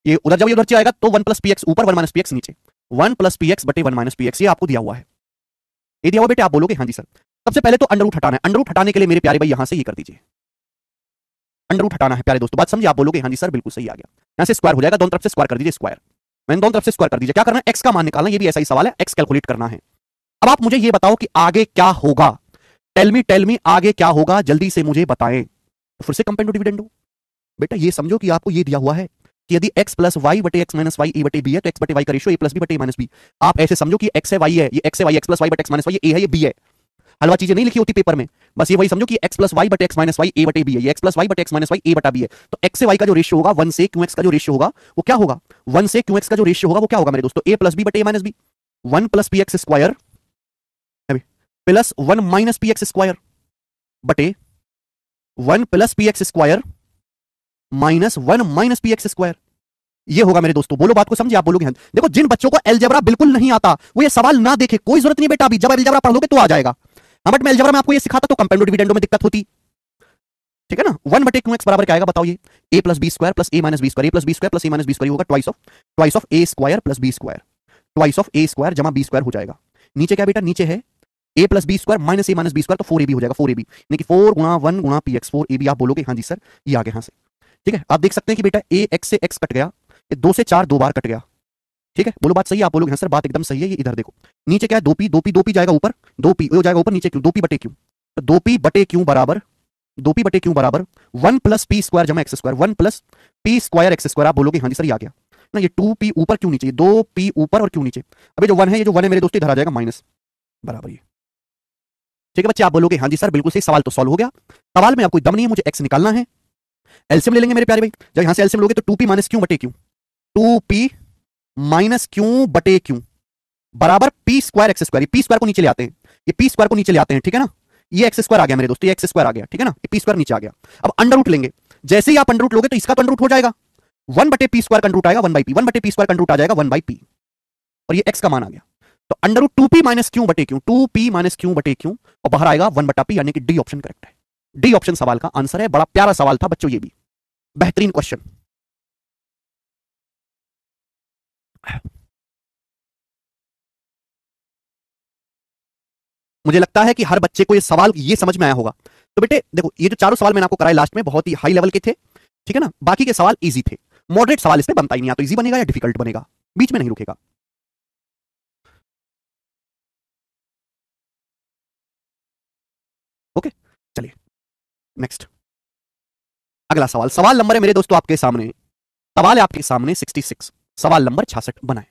ये उधर जब ये उधर आएगा तो 1 प्लस पी एक्स ऊपर 1 माइनस पी एक्स नीचे, 1 प्लस पी एक्स बटे 1 माइनस पी एक्स, ये आपको दिया हुआ है, ये दिया हुआ बेटे। आप बोलोगे हाँ जी सर। सबसे पहले तो अंडर रूट हटाना है, अंडर रूट हटाने के लिए मेरे प्यारे भाई यहां से ये कर दीजिए, अंडर रूट हटाना है प्यारे दोस्तों, बात समझिए। आप बोलोगे हाँ जी सर बिल्कुल सही आ गया, यहां से स्क्वायर हो जाएगा, दोनों तरफ से स्क्वायर कर दीजिए, स्क्वायर, मैंने दोनों तरफ से स्क्वायर कर दीजिए। क्या करना है, एक्स का मान निकालना, ये भी ऐसा ही सवाल है, एक्स कैलकुलेट करना है। अब आप मुझे ये बताओ कि आगे क्या होगा, टेल मी आगे क्या होगा, जल्दी से मुझे बताएं। तो फिर से कंपेंडो डिविडेंडो, बेटा ये समझो कि आपको ये दिया हुआ है कि यदि x प्लस वाई बटे एक्स माइनस वाई ए बटे बी है, तो x बटे वाई का रेशियो a प्लस बी बटे माइनस बी। आप ऐसे समझो कि x है y है, ये x है y, x प्लस वाई बटे एक्स माइनस वाई, ये a है, ये b है। हलवा चीजें नहीं लिखी होती पेपर में, बस ये वही समझो कि x प्लस वाई बटे एक्स माइनस वाई ए बटे बी है, ये x प्लस वाई बटे एक्स माइनस वाई ए बटा बी है। तो x से y का जो रेशियो होगा 1 से क्यू एक्स का जो रेशियो होगा वो क्या होगा, 1 से क्यू एक्स का जो रेशियो होगा वो क्या होगा मेरे दोस्तों, a प्लस बी बटे A minus B, 1 plus P X square plus 1 minus P X square बटे 1 plus P X square minus 1 minus P X square, ये होगा मेरे दोस्तों। बोलो बात को समझे, आप बोलोगे हाँ। देखो जिन बच्चों को अलजेब्रा बिल्कुल नहीं आता वो ये सवाल ना देखे, कोई जरूरत नहीं बेटा, अभी जब अलजेब्रा पढ़ लोगे तो आ जाएगा। हाँ बट मैं अलजेब्रा में आपको ये सिखाता तो कंपेंडो डिविडेंडो में दिक्कत होती, ठीक है ना। 1 बटे क्यू एक्स बराबर क्या आएगा बताओ, ये a plus B square plus A minus B square, A plus B square plus A minus B square होगा twice of A square plus B square, twice of A square जमा B square हो जाएगा। नीचे क्या बेटा, नीचे है a plus B square minus A minus B square, तो 4ab हो जाएगा, 4ab यानी कि 4 गुणा 1 गुणा पी एक्स, 4ab। आप बोलोगे हाँ जी सर, ये आ गया यहाँ से, ठीक है। आप देख सकते हैं कि बेटा a x से x कट गया, 2 से 4 2 बार कट गया, ठीक है। बोलो बात सही है, आप बोलोगे हाँ सर बात एकदम सही है। ये इधर देखो नीचे क्या है, 2p जाएगा ऊपर, 2p हो जाएगा ऊपर, नीचे क्यों, 2p बटे क्यों, तो 2p बटे क्यों बराबर 1 प्लस पी स्क्वायर जमा x square, 1 plus P square x square. आप बोलोगे हाँ जी सर ये आ गया ना, ये 2p ऊपर क्यों नीचे, 2p ऊपर और क्यों नीचे, अबे जो 1 है, ये जो 1 है मेरे दोस्तों इधर आ जाएगा माइनस बराबर ये, ठीक है बच्चे। आप बोलोगे हाँ जी सर बिल्कुल सही, सवाल तो सॉल्व हो गया। सवाल में आपको दम नहीं है, मुझे एक्स निकालना है, एलसीएम ले लेंगे मेरे प्यारे भाई। जब यहां से एलसीएम लोगे तो 2p माइनस क्यू बटे क्यू, 2p माइनस क्यू बटे क्यू बराबर P square x square, P square को नीचे ले आते हैं, ये पी स्क्वायर को नीचे ले आते हैं, ठीक है ना। ये एक्स स्क्वायर आ गया मेरे दोस्तों, ये एक्स स्क्वायर आ गया, ठीक है ना, ये पी स्क्वायर नीचे आ गया। अब अंडर रूट लेंगे, जैसे ही आप अंडर रूट लोगे तो इसका तो अंडर रूट हो जाएगा, 1 बटे पी स्क्वायर का अंडर रूट आएगा 1 बाई पी, 1 बटे पी स्क्वायर का अंडर रूट आ जाएगा 1 बाई पी, और ये एक्स का मान आ गया। तो under root 2p minus Q बटे क्यू, 2p माइनस क्यू बटे क्यू, और बाहर आएगा 1 बटा पी, यानी कि डी ऑप्शन करेक्ट है। डी ऑप्शन सवाल का आंसर है। बड़ा प्यारा सवाल था बच्चों, ये भी बेहतरीन क्वेश्चन। मुझे लगता है कि हर बच्चे को ये सवाल ये समझ में आया होगा। तो बेटे देखो ये जो चारों सवाल मैंने आपको कराए लास्ट में बहुत ही हाई लेवल के थे, ठीक है ना। बाकी के सवाल इजी थे, मॉडरेट सवाल इसमें बनता ही नहीं, या तो इजी बनेगा या डिफिकल्ट बनेगा, बीच में नहीं रुकेगा। ओके चलिए नेक्स्ट अगला सवाल, सवाल नंबर है मेरे दोस्तों आपके सामने, सवाल है आपके सामने 66, सवाल नंबर 66 बनाए,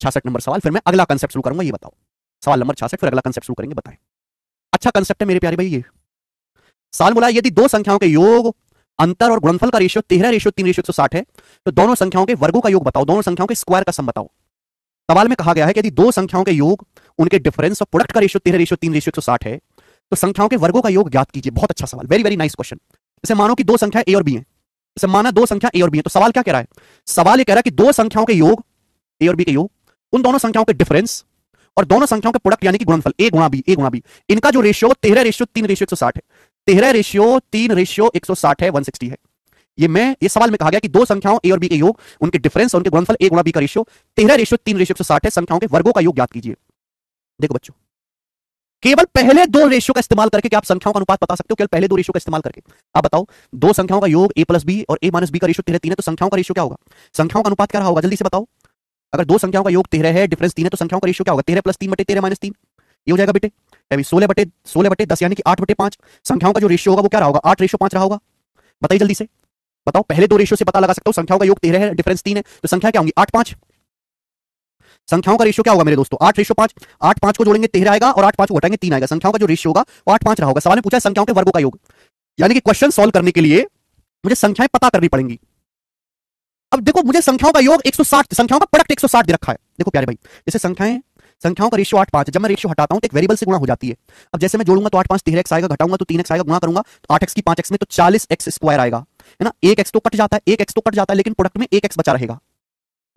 66 नंबर सवाल। फिर मैं अगला कंसेप्ट शुरू करूंगा, ये बताओ सवाल नंबर 66, फिर अगला कंसेप्ट शुरू करेंगे, बताएं। अच्छा कंसेप्ट है मेरे प्यारे भाई। ये सवाल बोला यदि दो संख्याओं के योग अंतर और गुणनफल का रेशियो 13:3:160 है, तो दोनों संख्याओं के वर्गों का योग बताओ, दोनों संख्याओं के स्क्वायर का सम बताओ। सवाल में कहा गया है कि यदि दो संख्याओं के योग, उनके डिफरेंस और प्रोडक्ट का रेशियो 13:3:160 है, तो संख्याओं के वर्गों का योग ज्ञात कीजिए। बहुत अच्छा सवाल, वेरी वेरी नाइस क्वेश्चन। जैसे मानो कि दो संख्या ए और बी है, जैसे माना दो संख्या ए और बी है, तो सवाल क्या कह रहा है? सवाल ये कह रहा है कि दो संख्याओं के योग, ए और बी के योग, उन दोनों संख्याओं के डिफरेंस और दोनों संख्याओं के प्रोडक्ट यानी कि गुणनफल ए गुणा बी, इनका जो रेशियो 13:3:160 है, 13:3:160 है, 160 है। ये सवाल में कहा गया कि दो संख्याओं ए और बी के योग, उनके डिफरेंस और उनके गुणनफल ए गुणा बी का रेशियो 13:3:160 है, संख्याओं के वर्गों का योग ज्ञात कीजिए। देखो बच्चों, केवल पहले दो रेशियो का इस्तेमाल करके क्या आप संख्याओं का अनुपात बता सकते हो? केवल पहले दो रेशियो का इस्तेमाल करके आप बताओ, दो संख्याओं का योग ए प्लस बी और ए माइनस बी का रेशियो 13:3 है, तो संख्याओं का रेशियो क्या होगा? संख्याओं का अनुपात क्या रहा होगा? जल्दी से बताओ। अगर दो संख्याओं का योग 13 है, डिफरेंस 3 है, तो संख्याओं का रेशियो क्या होगा? 13 + 3 / 13 - 3, ये हो जाएगा बेटे। अभी 16/10 यानी कि 8/5। संख्याओं का जो रेशियो होगा वो क्या रहा होगा? 8:5 रहा होगा। बताइए जल्दी से, बताओ। पहले दो रेशियो से पता लगा सकते हो, संख्याओं का योग 13 है, डिफरेंस 3 है, तो संख्या क्या होंगी? 8/5। संख्याओं का रेशियो क्या होगा मेरे दोस्तों? 8:5। 8/5 को जोड़ेंगे 13 आएगा और 8/5 को घटाएंगे 3 आएगा। संख्याओं का जो रेशियो होगा वो 8/5 रहा होगा। सवाल में पूछा है संख्याओं के वर्गों का योग, यानी कि क्वेश्चन सॉल्व करने के लिए मुझे संख्याएं पता करनी पड़ेंगी। अब देखो, मुझे संख्याओं का योग 160, संख्याओं का प्रोडक्ट 160 दे रखा है। देखो प्यारे भाई, जैसे संख्याओं का रेशियो 8/5 है, जब मैं रेशियो हटाता हूं तो एक वेरिएबल से गुणा हो जाती है। अब जैसे मैं जोड़ूंगा तो 8/5 13x आएगा, घटाऊंगा तो 3x आएगा, गुणा करूंगा तो 8x की 5x में तो 40x² आएगा, है ना। 1x तो कट जाता है, 1x तो कट जाता है, लेकिन प्रोडक्ट में 1x बचा रहेगा, है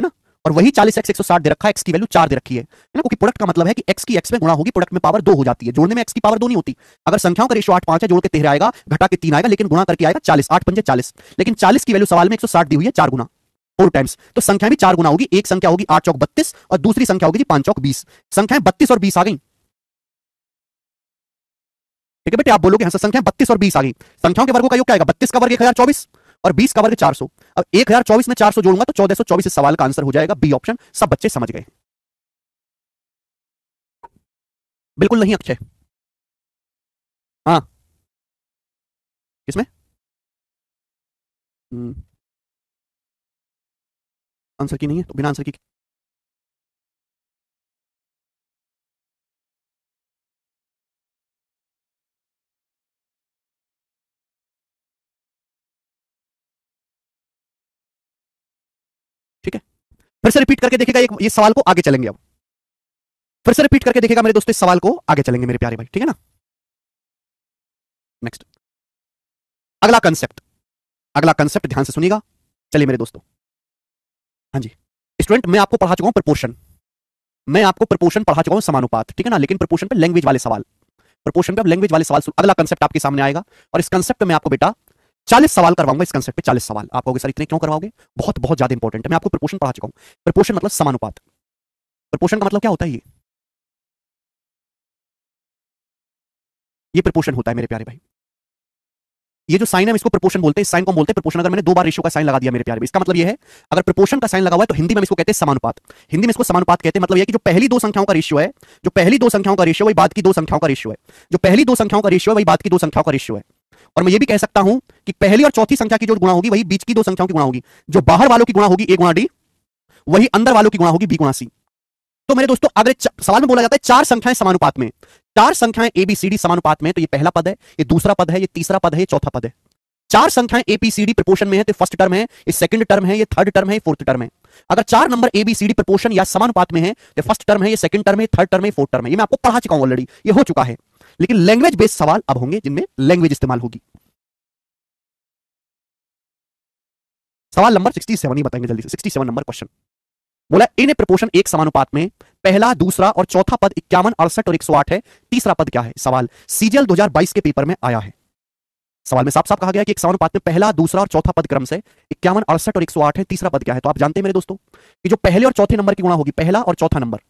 ना। और वही 40x 160 दे रखा है, x की वैल्यू 4 दे रखी है ना, क्योंकि प्रोडक्ट का मतलब है कि x की x में गुणा होगी, प्रोडक्ट में पावर 2 हो जाती है, जोड़ने में x की पावर 2 नहीं होती। अगर संख्याओं का रेशियो 8/5 है, जोड़ के 13 आएगा, घटा के 3 आएगा, लेकिन गुणा करके आएगा 40, 8 पंजे 40, लेकिन 40 की वैल्यू सवाल में 160 दी हुई है, 4 गुना 4 टाइम्स, तो संख्या भी 4 गुना होगी। एक संख्या होगी 8 चौक 32 और दूसरी संख्या होगी 5 चौक 20। संख्याएं 32 और 20 आ गई, ठीक है बेटे। आप बोलोगे हाँ सर, संख्या 32 और 20 आ गई। संख्याओं के वर्गों का योग क्या आएगा? 32 का वर्ग 1024 और 20 का वर्ग 400। अब 1024 में 400 जोड़ूंगा तो 1424 इस सवाल का आंसर हो जाएगा, बी ऑप्शन। सब बच्चे समझ गए? बिल्कुल नहीं अक्षय। हाँ, किसमें? आंसर की नहीं है तो बिना आंसर की। ठीक है, फिर से रिपीट करके देखेगा ये सवाल को, आगे चलेंगे। अब फिर से रिपीट करके देखेगा मेरे दोस्तों इस सवाल को, आगे चलेंगे मेरे प्यारे भाई, ठीक है ना। नेक्स्ट, अगला कंसेप्ट, अगला कंसेप्ट ध्यान से सुनिएगा। चलिए मेरे दोस्तों, हाँ जी स्टूडेंट, मैं आपको पढ़ा चुका हूं प्रपोर्शन, मैं आपको प्रपोर्शन पढ़ा चुका हूं, समानुपात, ठीक है ना। लेकिन प्रपोर्शन पे लैंग्वेज वाले सवाल, प्रपोर्शन पे अब लैंग्वेज वाले सवाल। अगला कंसेप्ट आपके सामने आएगा और इस कंसेप्ट में आपको बेटा 40 सवाल करवाऊंगा। इस कंसेप्ट पे 40 सवाल। आप कहोगे सर इतने क्यों करवाओगे? बहुत बहुत ज्यादा इंपॉर्टेंट है। मैं आपको प्रपोर्शन पढ़ा चुका हूं। प्रपोर्शन मतलब समानुपात। प्रपोर्शन का मतलब क्या होता है? ये प्रपोर्शन होता है मेरे प्यारे भाई। ये जो साइन है इसको प्रपोर्शन बोलते हैं, इस साइन को बोलते हैं प्रपोर्शन। अगर मैंने 2 बार रेशियो का साइन लगा दिया मेरे प्यारे भाई, इसका मतलब ये है, अगर प्रपोर्शन का साइन लगा हुआ है तो हिंदी में इसको कहते हैं समानुपात। हिंदी में इसको समानुपात कहते हैं। मतलब ये कि जो पहली दो संख्याओं का रेशियो है, जो पहली दो संख्याओं का रेशियो वही बाद की दो संख्याओं का रेशियो है, जो पहली दो संख्याओं का रेशियो है वही बाद की दो संख्याओं का रेशियो है। और मैं ये भी कह सकता हूं कि पहली और चौथी संख्या की जो गुणा होगी वही बीच की दो संख्याओं की गुणा होगी। जो बाहर वालों की गुणा होगी ए गुणा डी, वही अंदर वालों की गुणा होगी बी गुणा सी। तो मेरे दोस्तों, अगर सवाल में बोला जाता है चार संख्याएं समानुपात में, चार संख्याएं एबीसीडी समानुपात में, तो ये पहला पद है, ये दूसरा पद है, ये तीसरा पद है, ये चौथा पद है। चार संख्याएं एबीसीडी प्रोपोर्शन में है तो फर्स्ट टर्म है, ये सेकंड टर्म है, ये थर्ड टर्म है, ये फोर्थ टर्म है। अगर चार नंबर एबीसीडी प्रोपोर्शन या समानुपात में है तो फर्स्ट टर्म है, ये सेकंड टर्म है, थर्ड टर्म है, फोर्थ टर्म है। ये मैं आपको पढ़ा चुका हूं ऑलरेडी, ये हो चुका है। लेकिन लैंग्वेज बेस्ड सवाल अब होंगे जिनमें लैंग्वेज इस्तेमाल होगी। सवाल नंबर 67 ही बताएंगे जल्दी से। 67 नंबर क्वेश्चन बोला, इन प्रपोर्शन एक समानुपात में पहला, दूसरा और चौथा पद 51, 68 और 108 है, तीसरा पद क्या है? सवाल सीजीएल 2022 के पेपर में आया है। सवाल में साफ साफ कहा गया कि एक समानुपात में पहला, दूसरा और चौथा पद क्रम से 51, 68 और 108 है, तीसरा पद क्या है? तो आप जानते हैं मेरे दोस्तों कि जो पहले और चौथे नंबर की गुणा होगी, पहला और चौथा नंबर,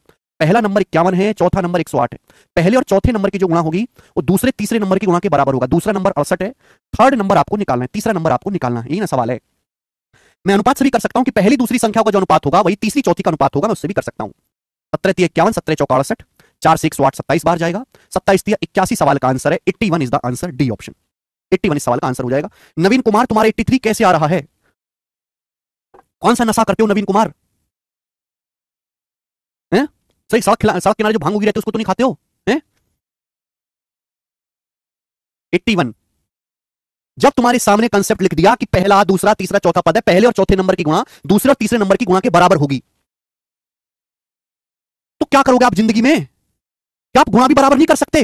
पहला नंबर 51 है, चौथा नंबर 108 है, पहले और चौथे नंबर की जो गुणा होगी वो दूसरे तीसरे नंबर की गुणा के बराबर होगा। दूसरा नंबर 68 है, थर्ड नंबर आपको निकालना है, तीसरा नंबर आपको निकालना है। यही ना सवाल है। मैं अनुपात से भी कर सकता हूं कि पहली दूसरी संख्या का जो अनुपात होगा वही तीसरी चौथी का अनुपात होगा, मैं उससे भी कर सकता हूं। 17 51, 17 चौका 68, 4 से 108 27 बार जाएगा, 27 81 सवाल का आंसर है। 81 is the answer, D option. 81 इस सवाल का आंसर हो जाएगा। नवीन कुमार, तुम्हारा 83 कैसे आ रहा है? कौन सा नशा करते हो नवीन कुमार? हैं? सही, सड़क किनारे जो भांग उगी रहती है उसको तो नहीं खाते हो? हैं? 81 जब तुम्हारे सामने कंसेप्ट लिख दिया कि पहला दूसरा तीसरा चौथा पद है, पहले और चौथे नंबर की गुणा दूसरे और तीसरे नंबर की गुणा के बराबर होगी, तो क्या करोगे आप जिंदगी में? क्या आप गुणा भी बराबर नहीं कर सकते?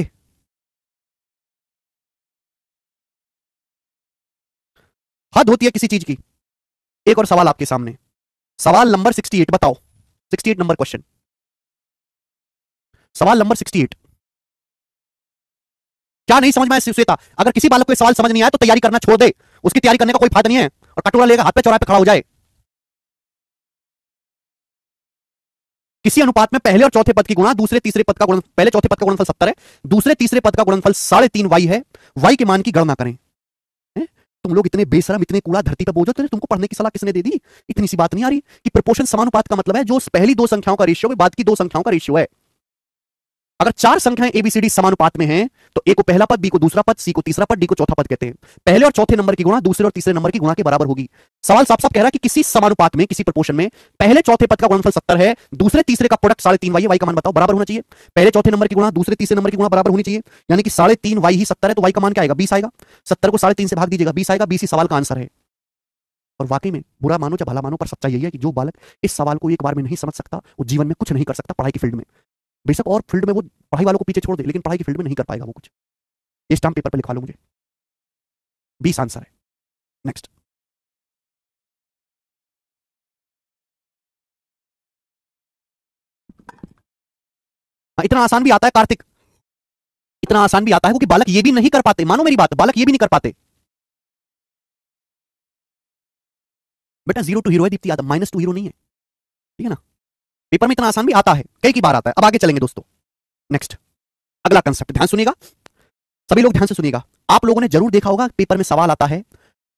हद होती है किसी चीज की। एक और सवाल आपके सामने, सवाल नंबर 68 बताओ, 68 नंबर क्वेश्चन, सवाल नंबर 68। क्या नहीं समझ में आया श्वेता? अगर किसी बालक को सवाल समझ नहीं आया तो तैयारी करना छोड़ दे, उसकी तैयारी करने का कोई फायदा नहीं है, और कटोरा लेकर हाथ पे चौराहे पे खड़ा हो जाए। किसी अनुपात में पहले और चौथे पद की गुणा दूसरे तीसरे पद का गुणन, पहले चौथे पद का गुणनफल 70 है, दूसरे तीसरे पद का गुणनफल 3.5 वाई है, वाई के मान की गणना करें। तुम लोग इतने बेशरम, इतने कूड़ा धरती पर बोझो, तुमको पढ़ने की सलाह किसने दे दी? इतनी सी बात नहीं आ रही कि प्रपोर्शन समानुपात का मतलब है जो पहली दो संख्याओं का रेशियो बाद की दो संख्याओं का रेशियो है। अगर चार संख्याएं एबीसीडी समानुपात में हैं तो ए को पहला पद, बी को दूसरा पद, सी को तीसरा पद, डी को चौथा पद कहते हैं। पहले और चौथे नंबर की गुणा दूसरे और तीसरे नंबर की गुणा के बराबर होगी। सवाल साफ साफ कह रहा है कि किसी समानुपात में, किसी प्रपोर्शन में पहले चौथे पद का गुणनफल 70 है, दूसरे तीसरे का प्रोडक्ट 3.5 वाई है, वाई का मान बताओ बराबर होना चाहिए। पहले चौथे नंबर की गुणा दूसरे तीसरे नंबर की गुणा बराबर होनी चाहिए, यानी कि 3.5 वाई ही 70 है, तो वाई का मान क्या आएगा? 20 आएगा। 70 को 3.5 से भाग दीजिएगा, 20 आएगा। 20 ही सवाल का आंसर है। और वाकई में बुरा मानो चाहे भला मानो, पर सच्चाई यही है कि जो बालक इस सवाल को एक बार में नहीं समझ सकता वो जीवन में कुछ नहीं कर सकता। पढ़ाई की फील्ड में बेशक और फील्ड में वो पढ़ाई वालों को पीछे छोड़ दे, लेकिन पढ़ाई की फील्ड में नहीं कर पाएगा वो कुछ। ये स्टाम्प पेपर पे लिखवा लो मुझे, 20 आंसर है। नेक्स्ट, इतना आसान भी आता है कार्तिक, इतना आसान भी आता है, क्योंकि बालक ये भी नहीं कर पाते। मानो मेरी बात, बालक ये भी नहीं कर पाते। बेटा 0 टू हीरो है दीप्ति यादव, -2 हीरो नहीं है, ठीक है ना? पेपर में इतना आसान भी आता है, कई बार आता है। अब आगे चलेंगे दोस्तों। नेक्स्ट, अगला कंसेप्ट, ध्यान सुनिएगा सभी लोग, ध्यान से सुनिएगा। आप लोगों ने जरूर देखा होगा पेपर में सवाल आता है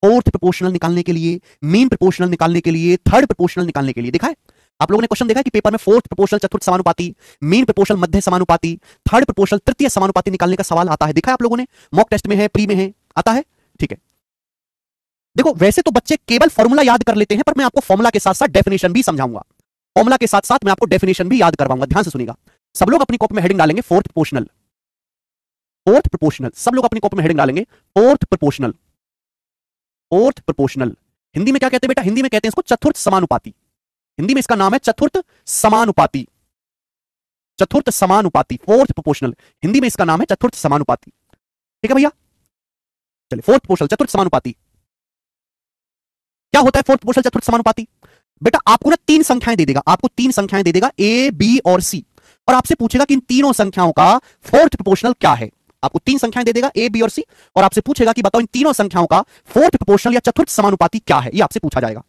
फोर्थ प्रोपोर्शनल निकालने के लिए, मीन प्रोपोर्शनल निकालने के लिए, थर्ड प्रोपोर्शनल निकालने के लिए। देखा है आप लोगों ने क्वेश्चन देखा है कि पेपर में फोर्थ प्रोपोर्शनल चतुर्थ समानुपाती, मीन प्रोपोर्शनल मध्य समानुपाती, थर्ड प्रोपोर्शनल तृतीय समानुपाती निकालने का सवाल आता है। देखा है आप लोगों ने? मॉक टेस्ट में है, प्री में है, आता है, ठीक है। देखो वैसे तो बच्चे केवल फॉर्मूला याद कर लेते हैं, पर मैं आपको फॉर्मूला के साथ साथ डेफिनेशन भी समझाऊंगा। फॉर्मूला के साथ साथ मैं आपको डेफिनेशन भी याद करवाऊंगा। ध्यान से सुनिएगा। सब लोग अपनी कॉपी में हेडिंग डालेंगे फोर्थ प्रोपोर्शनल, फोर्थ प्रोपोर्शनल, सब लोग अपनी कॉपी में हेडिंग डालेंगे fourth proportional, fourth proportional. Hindi में क्या कहते हैं बेटा? हिंदी में कहते हैं इसको चतुर्थ समानुपाती। हिंदी में इसका नाम है चतुर्थ समानुपाती, चतुर्थ समानुपाती, फोर्थ प्रोपोर्शनल। हिंदी में इसका नाम है चतुर्थ समानुपाती, ठीक है भैया? चलिए, फोर्थ प्रोपोर्शनल चतुर्थ समानुपाती क्या होता है? फोर्थ प्रोपोर्शनल चतुर्थ समानुपाती बेटा आपको ना तीन संख्याएं दे देगा, आपको तीन संख्याएं दे देगा ए, बी और सी, और आपसे पूछेगा कि इन तीनों संख्याओं का फोर्थ प्रोपोर्शनल क्या है। आपको तीन संख्याएं दे देगा ए, बी और सी, और आपसे पूछेगा कि बताओ इन तीनों संख्याओं का फोर्थ प्रोपोर्शनल या चतुर्थ समानुपाती क्या है। ये आपसे पूछा जाएगा।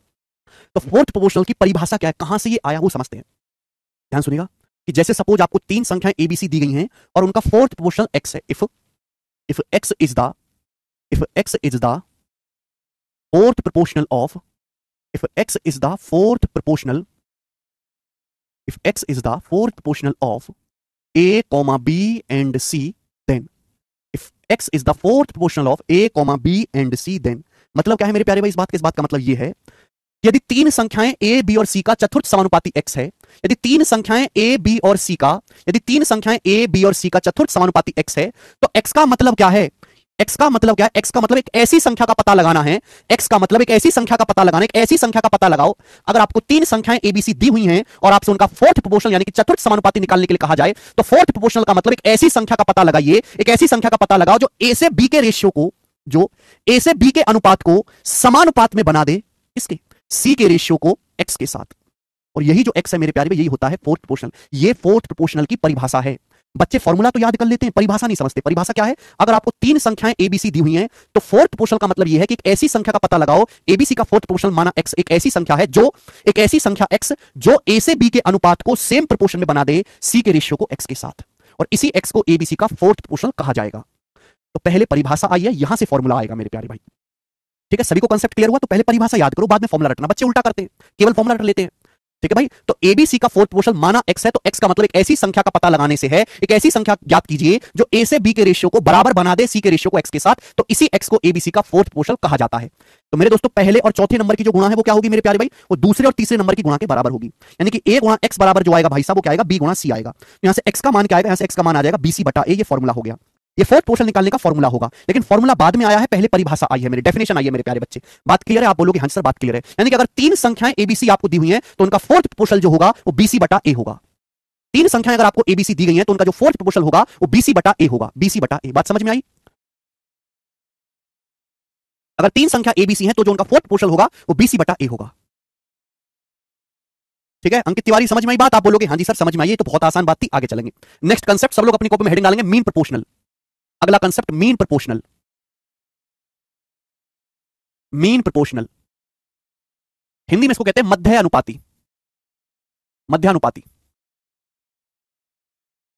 तो फोर्थ प्रोपोर्शनल की परिभाषा क्या है, कहां से ये आया वो समझते हैं। ध्यान सुनिएगा कि जैसे सपोज आपको तीन संख्याएं एबीसी दी गई हैं और उनका फोर्थ प्रोपोर्शनल एक्स है। If x is the fourth proportional of, if x is the fourth proportional, if x is the fourth proportional of a comma b and c, then if x is the fourth proportional of a comma b and c, then मतलब क्या है मेरे प्यारे भाई? इस बात का मतलब ये है यदि तीन संख्याएं a, b और c का चतुर्थ समानुपाती x है, यदि तीन संख्याएं a, b और c का, यदि तीन संख्याएं a, b और c का चतुर्थ समानुपाती x है, तो x का मतलब क्या है? x का मतलब क्या है? x का मतलब एक ऐसी संख्या का पता लगाना है। x का मतलब एक ऐसी संख्या का पता लगाना, एक ऐसी संख्या का पता लगाओ। अगर आपको तीन संख्याएं एबीसी दी हुई हैं और आपसे उनका फोर्थ प्रोपोर्शनल यानी कि चतुर्थ समानुपाती निकालने के लिए कहा जाए, तो फोर्थ प्रोपोर्शनल का मतलब एक ऐसी संख्या का पता लगाइए, एक ऐसी संख्या का पता लगाओ जो ए से बी के रेशियो को, जो ए से बी के अनुपात को समानुपात में बना दे इसके सी के रेशियो को एक्स के साथ। और यही जो एक्स है मेरे प्यारे, यही होता है फोर्थ प्रोपोर्शनल। ये फोर्थ प्रोपोर्शनल की परिभाषा है। बच्चे फॉर्मूला तो याद कर लेते हैं, परिभाषा नहीं समझते। परिभाषा क्या है? अगर आपको तीन संख्याएं एबीसी दी हुई हैं तो फोर्थ प्रोपोर्शनल का मतलब यह है कि एक ऐसी संख्या का पता लगाओ, एबीसी का फोर्थ प्रोपोर्शनल माना एक्स, एक ऐसी संख्या है जो, एक ऐसी संख्या एक्स जो ए से बी के अनुपात को सेम प्रोपोर्शन में बना दे सी के रेशियो को एक्स के साथ, और इसी एक्स को एबीसी का फोर्थ प्रोपोर्शनल कहा जाएगा। तो पहले परिभाषा आई है, यहां से फॉर्मूला आएगा मेरे प्यारे भाई, ठीक है? सभी को कांसेप्ट क्लियर हुआ? तो पहले परिभाषा याद करो, बाद में फॉर्मूला रटना। बच्चे उल्टा करते हैं, केवल फॉर्मूला रट लेते हैं, ठीक है भाई? तो एबीसी का फोर्थ प्रोपोर्शनल माना एक्स है, तो एक्स का मतलब एक ऐसी संख्या का पता लगाने से है, एक ऐसी संख्या ज्ञात कीजिए जो ए से बी के रेशियो को बराबर बना दे सी के रेशियो को एक्स के साथ, तो इसी एक्स को एबीसी का फोर्थ प्रोपोर्शनल कहा जाता है। तो मेरे दोस्तों पहले और चौथे नंबर की जो गुणा है वो क्या होगी मेरे प्यारे भाई? वो दूसरे और तीसरे नंबर की गुणा के बराबर होगी, यानी कि ए गुणा एक्स बराबर जो आएगा भाई साहब वो क्या आएगा? बी गुणा सी आएगा। यहां से एक्स का मान क्या आएगा? यहां से एक्स का मान आ जाएगा बीसी बटा ए। ये फॉर्मूला हो गया। ये फोर्थ पोर्शन निकालने का फॉर्मूला होगा, लेकिन फॉर्मूला बाद में आया है, पहले परिभाषा आई है, मेरी डेफिनेशन आई है मेरे प्यारे बच्चे। बात क्लियर है? आप बोलोगे हाँ सर बात क्लियर है। यानी कि अगर 3 संख्याएं एबीसी आपको दी हुई हैं तो उनका फोर्थ प्रोपोर्शनल जो होगा वो बीसी बटा ए होगा। 3 संख्याएं अगर आपको एबीसी दी गई हैं तो उनका जो फोर्थ प्रोपोर्शनल होगा वो बीसी बटा ए होगा, बीसी बटा ए। बात समझ में आई? अगर 3 संख्या एबीसी है तो जो उनका फोर्थ प्रोपोर्शनल होगा वो बीसी बटा ए होगा। ठीक है अंकित तिवारी, समझ में आई बात? आप बोलोगे हाँ जी सर समझ में आई, ये तो बहुत आसान बात थी, आगे चलेंगे। नेक्स्ट कंसेप्ट सब लोग अपनी कॉपी में हेडिंग डालेंगे, मीन प्रोपोर्शनल। अगला concept mean proportional. Mean proportional Hindi में इसको कहते हैं मध्य अनुपाती, मध्यानुपाती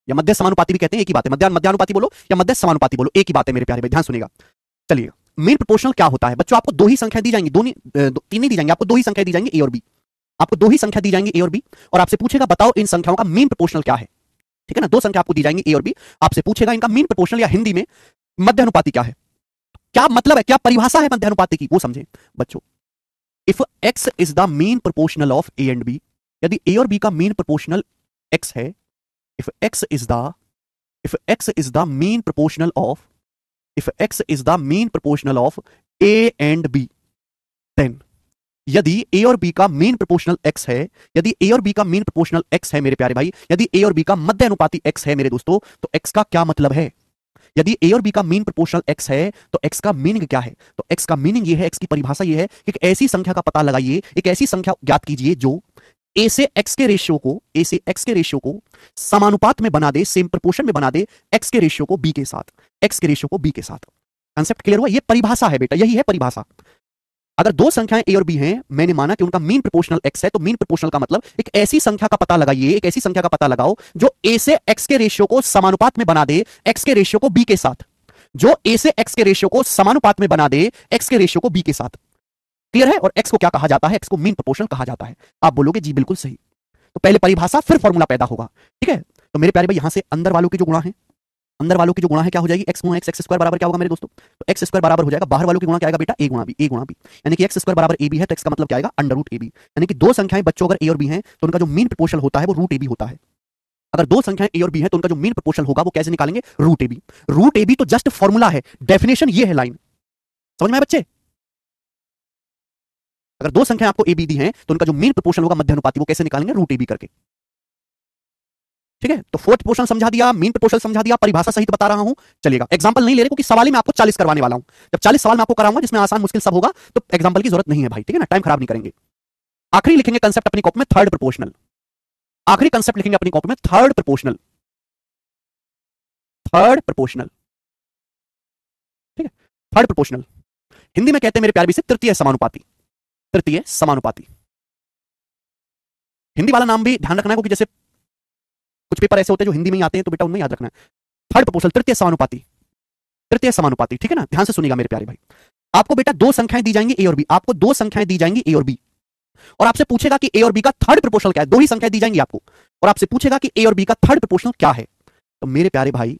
या मध्य समानुपाती भी कहते हैं, एक ही बात है। मध्यानुपाती बोलो या मध्य समानुपाती बोलो, एक ही बात है मेरे प्यारे भाई, ध्यान सुनिएगा। चलिए मीन प्रोपोर्शनल क्या होता है बच्चों? आपको 2 ही संख्या दी जाएंगी, 3 नहीं दी जाएंगी, आपको 2 ही संख्या दी जाएंगी ए और बी। आपको 2 ही संख्या दी जाएंगी ए और बी, और आपसे पूछेगा बताओ इन संख्याओं का मीन प्रोपोर्शनल क्या है। ठीक है ना, 2 संख्या आपको दी जाएंगी ए और बी, आपसे पूछेगा इनका मीन प्रोपोर्शनल या हिंदी में मध्य अनुपाती क्या है। क्या मतलब है, क्या परिभाषा है मध्य अनुपाती की, वो समझें बच्चों। If x is the mean proportional of A and B, यदि ए और बी का मीन प्रोपोर्शनल x है, if x is the mean proportional of a and b, then यदि a और b का मीन प्रोपोर्शनल x है, यदि a और b का मीन प्रोपोर्शनल x है मेरे प्यारे भाई, यदि a और b का मध्य अनुपाती x है मेरे दोस्तों, तो x का क्या मतलब है? यदि a और b का मीन प्रोपोर्शनल x है तो x का मीनिंग क्या है? तो x का मीनिंग ये है, x की परिभाषा ये है कि एक ऐसी संख्या का पता लगाइए, एक ऐसी संख्या ज्ञात कीजिए जो a से x के रेशियो को समानुपात में बना दे, सेम प्रोपोर्शन में बना दे x के रेशियो को b के साथ, कंसेप्ट क्लियर हुआ? ये परिभाषा है बेटा, यही है परिभाषा। अगर 2 संख्याएं a और b हैं, मैंने माना कि उनका मीन प्रोपोर्शनल x है, तो मीन प्रोपोर्शनल का मतलब एक ऐसी संख्या का पता लगाइए, एक ऐसी संख्या का पता लगाओ जो a से x के रेशियो को समानुपात में बना दे x के रेशियो को b के साथ, जो a से x के रेशियो को समानुपात में बना दे x के रेशियो को b के साथ। क्लियर है? और x को क्या कहा जाता है? x को मीन प्रोपोर्शनल कहा जाता है। आप बोलोगे जी बिल्कुल सही। तो पहले परिभाषा फिर फॉर्मूला पैदा होगा। ठीक है, तो मेरे प्यारे भाई यहां से अंदर वालों की जो गुणा है क्या हो जाएगी? x गुणा x स्क्वायर बराबर क्या होगा मेरे दोस्तों? तो x स्क्वायर बराबर हो जाएगा, बाहर वालों की गुणा क्या आएगा बेटा? a गुणा b, यानी कि x स्क्वायर बराबर ab है तो x का मतलब क्या आएगा? Under root ab। यानी कि 2 संख्याएं बच्चों अगर a और b हैं तो उनका जो मीन प्रोपोर्शनल होता है वो रूट ab होता है। अगर 2 संख्याएं a और b हैं तो उनका जो मीन प्रोपोर्शनल होगा वो कैसे निकालेंगे? Root ab। रूट ab तो जस्ट फॉर्मूला है, डेफिनेशन ये है, लाइन समझ में आए बच्चे? अगर 2 संख्याएं आपको a b दी हैं तो उनका जो मीन प्रोपोर्शनल होगा मध्य अनुपाती, वो कैसे निकालेंगे? रूट ab करके। ठीक है, तो फोर्थ प्रोपोर्शनल समझा दिया, मीन प्रोपोर्शनल समझा दिया, परिभाषा सहित बता रहा हूं। चलेगा, एग्जांपल नहीं ले रहे क्योंकि सवाल में आपको 40 करवाने वाला हूं। जब 40 सवाल मैं आपको कराऊंगा जिसमें आसान मुश्किल सब होगा तो एग्जांपल की जरूरत नहीं है भाई। ठीक है ना, टाइम खराब नहीं करेंगे। आखिरी लिखेंगे कंसेप्ट अपनी कॉपी में, थर्ड प्रोपोर्शनल। आखिरी कंसेप्ट लिखेंगे अपनी कॉपी में, थर्ड प्रोपोर्शनल। ठीक है, थर्ड प्रोपोर्शनल हिंदी में कहते हैं मेरे प्यारे से तृतीय समानुपाती। हिंदी वाला नाम भी ध्यान रखना है क्योंकि जैसे कुछ पेपर ऐसे होते हैं जो हिंदी में ही आते हैं तो बेटा उनमें याद रखना है। थर्ड प्रोपोर्शनल, तृतीय समानुपाती। ठीक है ना, ध्यान से सुनिएगा मेरे प्यारे भाई। आपको बेटा 2 संख्याएं दी जाएंगी ए और बी, और आपसे पूछेगा कि ए और बी का थर्ड प्रोपोर्शनल क्या है। 2 ही संख्याएं दी जाएंगी आपको और आपसे पूछेगा कि ए और बी का थर्ड प्रोपोर्शनल क्या है। तो मेरे प्यारे भाई,